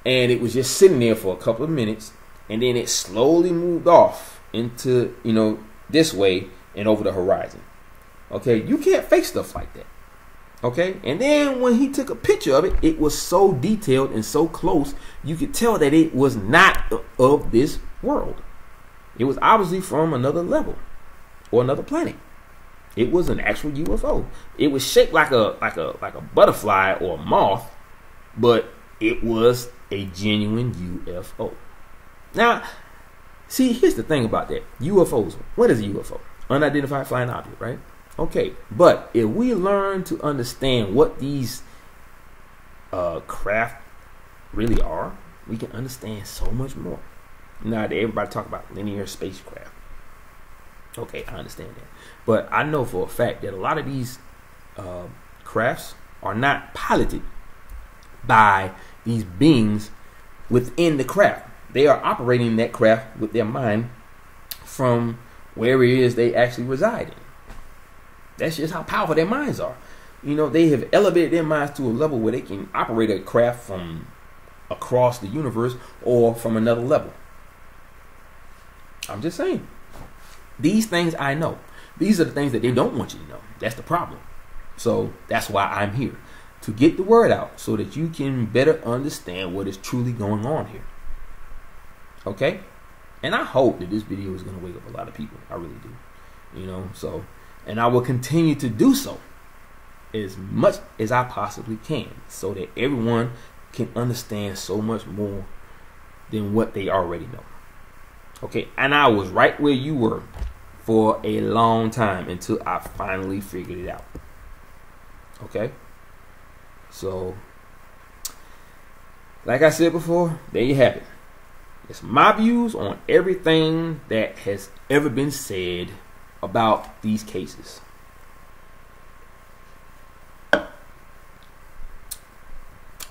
And it was just sitting there for a couple of minutes, and then it slowly moved off into, you know, this way and over the horizon. Okay, you can't fake stuff like that. Okay, and then when he took a picture of it, it was so detailed and so close, you could tell that it was not of this world. It was obviously from another level or another planet. It was an actual UFO. It was shaped like a butterfly or a moth, but it was a genuine UFO. Now, see, here's the thing about that. UFOs. What is a UFO? Unidentified flying object, right? Okay, but if we learn to understand what these craft really are, we can understand so much more. Now, everybody talk about linear spacecraft. Okay, I understand that. But I know for a fact that a lot of these crafts are not piloted by these beings within the craft. They are operating that craft with their mind from where it is they actually reside in. That's just how powerful their minds are. You know, they have elevated their minds to a level where they can operate a craft from across the universe or from another level. I'm just saying. These things I know. These are the things that they don't want you to know. That's the problem. So that's why I'm here. To get the word out so that you can better understand what is truly going on here. Okay? And I hope that this video is going to wake up a lot of people. I really do. You know, so, and I will continue to do so as much as I possibly can so that everyone can understand so much more than what they already know. Okay? And I was right where you were for a long time until I finally figured it out. Okay? So, like I said before, there you have it. It's my views on everything that has ever been said about these cases.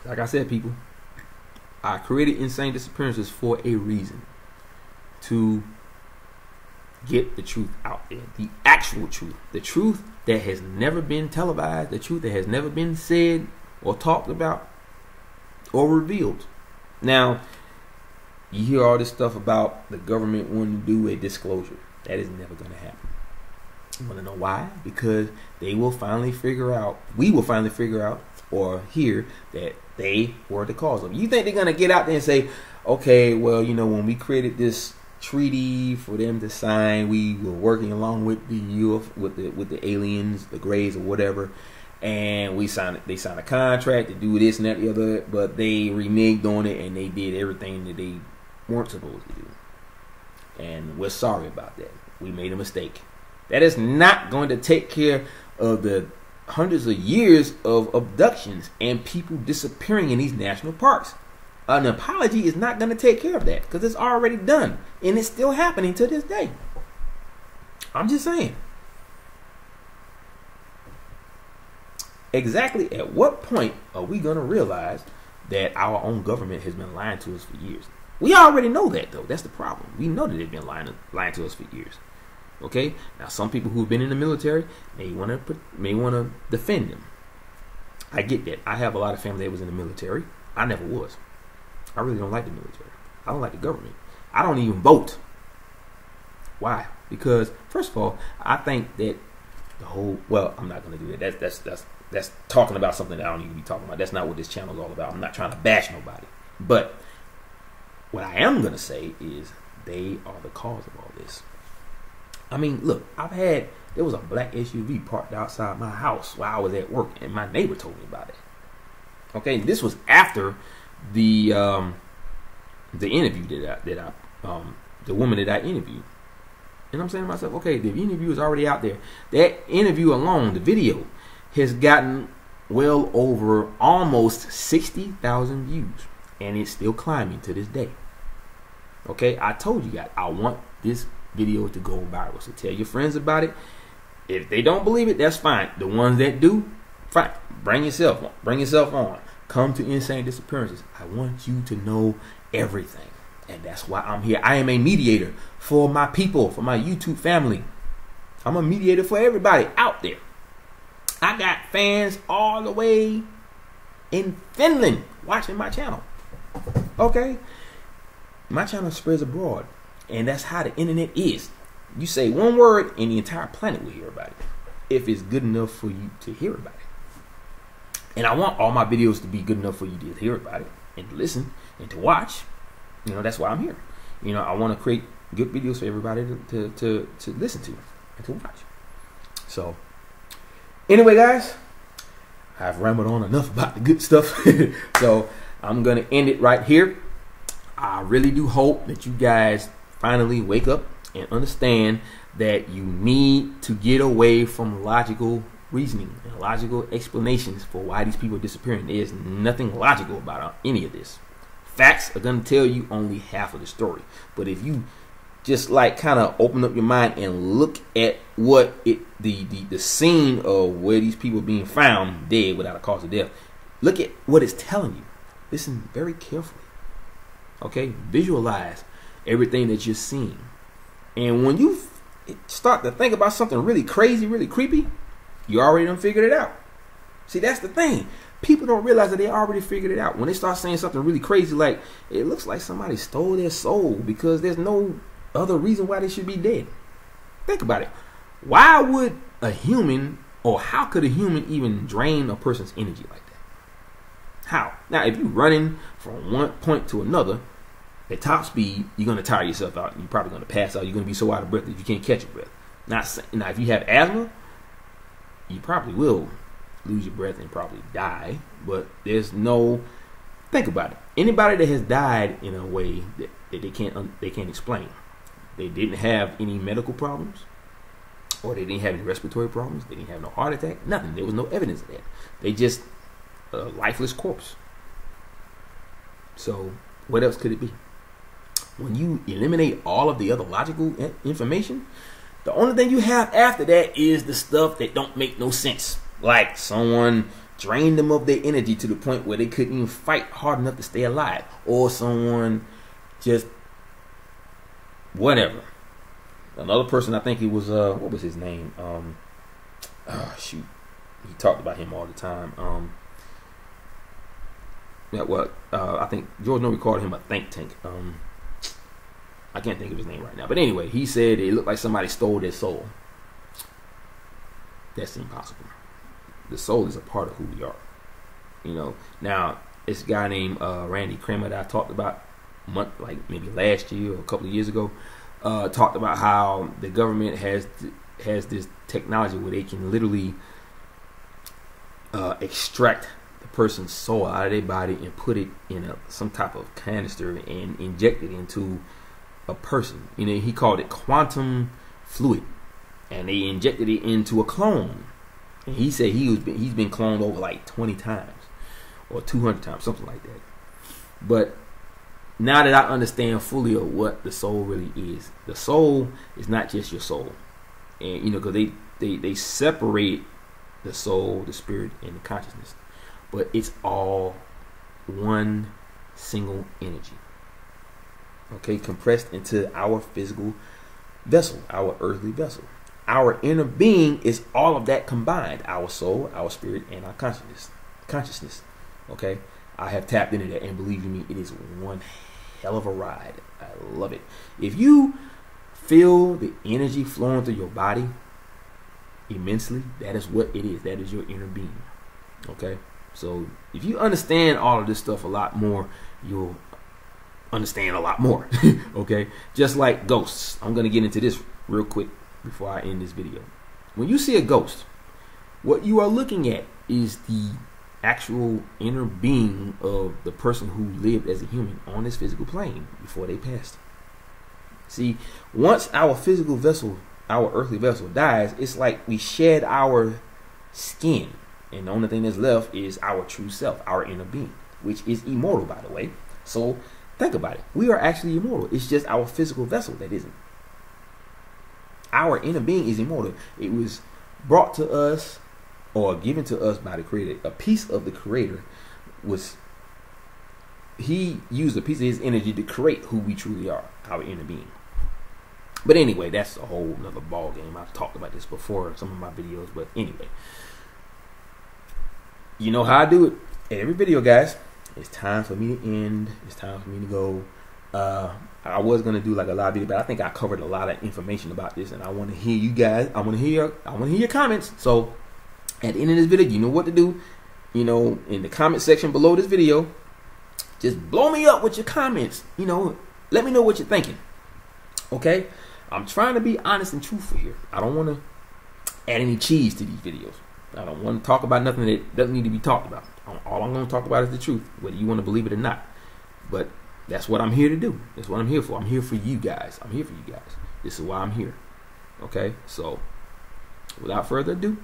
Like I said, people, I created Insane Disappearances for a reason. To get the truth out there. The actual truth. The truth that has never been televised. The truth that has never been said or talked about or revealed. Now, you hear all this stuff about the government wanting to do a disclosure. That is never going to happen. You want to know why? Because they will finally figure out, we will finally figure out or hear that they were the cause of it. You think they're going to get out there and say, okay, well, you know, when we created this treaty for them to sign, we were working along with the with the aliens, the Greys or whatever, and they signed a contract to do this and that and the other, but they reneged on it and they did everything that they weren't supposed to do. And we're sorry about that. We made a mistake. That is not going to take care of the hundreds of years of abductions and people disappearing in these national parks. An apology is not going to take care of that because it's already done and it's still happening to this day. I'm just saying. Exactly at what point are we going to realize that our own government has been lying to us for years? We already know that, though. That's the problem. We know that they've been lying to us for years. Okay? Now, some people who've been in the military may want to defend them. I get that. I have a lot of family that was in the military. I never was. I really don't like the military. I don't like the government. I don't even vote. Why? Because, first of all, I think that the whole, well, I'm not going to do that. That's talking about something that I don't need to be talking about. That's not what this channel is all about. I'm not trying to bash nobody. But what I am going to say is they are the cause of all this. I mean, look, there was a black SUV parked outside my house while I was at work, and my neighbor told me about it. Okay, this was after the interview that I the woman that I interviewed. And I'm saying to myself, okay, the interview is already out there. That interview alone, the video, has gotten well over almost 60,000 views. And it's still climbing to this day. Okay, I told you guys, I want this video to go viral. So tell your friends about it. If they don't believe it, that's fine. The ones that do, fine. Bring yourself on. Come to Insane Disappearances. I want you to know everything. And that's why I'm here. I am a mediator for my people, for my YouTube family. I'm a mediator for everybody out there. I got fans all the way in Finland watching my channel. Okay? My channel spreads abroad. And that's how the internet is. You say one word and the entire planet will hear about it. If it's good enough for you to hear about it. And I want all my videos to be good enough for you to hear about it and to listen and to watch. You know, that's why I'm here. You know, I want to create good videos for everybody to listen to and to watch. So, anyway, guys, I've rambled on enough about the good stuff. So, I'm going to end it right here. I really do hope that you guys finally wake up and understand that you need to get away from logical reasoning and logical explanations for why these people are disappearing. There's nothing logical about any of this. Facts are going to tell you only half of the story. But if you just like kind of open up your mind and look at what the scene of where these people are being found dead without a cause of death, look at what it's telling you. Listen very carefully. Okay? Visualize everything that you're seeing. And when you start to think about something really crazy, really creepy, you already done figured it out. See, that's the thing. People don't realize that they already figured it out. When they start saying something really crazy, like it looks like somebody stole their soul because there's no other reason why they should be dead. Think about it. Why would a human, or how could a human even drain a person's energy like that? How? Now, if you're running from one point to another at top speed, you're going to tire yourself out. You're probably going to pass out. You're going to be so out of breath that you can't catch your breath. Now, if you have asthma, you probably will lose your breath and probably die. But there's no, think about it. Anybody that has died in a way that they can't explain. They didn't have any medical problems, or they didn't have any respiratory problems. They didn't have no heart attack. Nothing. There was no evidence of that. They just a lifeless corpse. So what else could it be? When you eliminate all of the other logical information, the only thing you have after that is the stuff that don't make no sense. Like someone drained them of their energy to the point where they couldn't even fight hard enough to stay alive. Or someone just whatever. Another person, I think it was what was his name? Shoot. He talked about him all the time. I think George Noble called him a think tank. I can't think of his name right now. But anyway, he said it looked like somebody stole their soul. That's impossible. The soul is a part of who we are. You know. Now, this guy named Randy Kramer that I talked about like maybe last year or a couple of years ago, talked about how the government has this technology where they can literally extract the person's soul out of their body and put it in some type of canister and inject it into a person. You know, he called it quantum fluid, and they injected it into a clone. And he said he's been cloned over like 20 times or 200 times, something like that. But now that I understand fully of what the soul really is, the soul is not just your soul, and you know, because they separate the soul, the spirit, and the consciousness, but it's all one single energy. Okay, compressed into our physical vessel, our earthly vessel. Our inner being is all of that combined: our soul, our spirit, and our consciousness. Okay, I have tapped into that, and believe me, it is one hell of a ride. I love it. If you feel the energy flowing through your body immensely, that is what it is. That is your inner being. Okay, so if you understand all of this stuff a lot more, you'll understand a lot more. Okay, just like ghosts. I'm going to get into this real quick before I end this video. When you see a ghost, what you are looking at is the actual inner being of the person who lived as a human on this physical plane before they passed. See, once our physical vessel, our earthly vessel dies, it's like we shed our skin, and the only thing that's left is our true self, our inner being, which is immortal, by the way. So think about it. We are actually immortal. It's just our physical vessel that isn't. Our inner being is immortal. It was brought to us or given to us by the Creator. A piece of the Creator was, he used a piece of his energy to create who we truly are, our inner being. But anyway, that's a whole nother ball game. I've talked about this before in some of my videos, but anyway, you know how I do it. every video, guys, it's time for me to end. It's time for me to go. I was gonna do like a live video, but I think I covered a lot of information about this, and I want to hear you guys. I want to hear your comments. So at the end of this video, you know what to do. You know, in the comment section below this video, just blow me up with your comments. You know, let me know what you're thinking. Okay, I'm trying to be honest and truthful here. I don't want to add any cheese to these videos. I don't want to talk about nothing that doesn't need to be talked about. All I'm going to talk about is the truth, whether you want to believe it or not. But that's what I'm here to do. That's what I'm here for. I'm here for you guys. I'm here for you guys. This is why I'm here. Okay, so without further ado,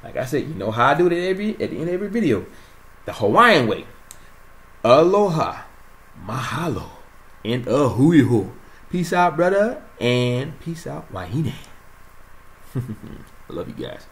like I said, you know how I do it at the end of every video. The Hawaiian way. Aloha, mahalo, and ahuiho. Peace out, brother, and peace out, wahine. I love you guys.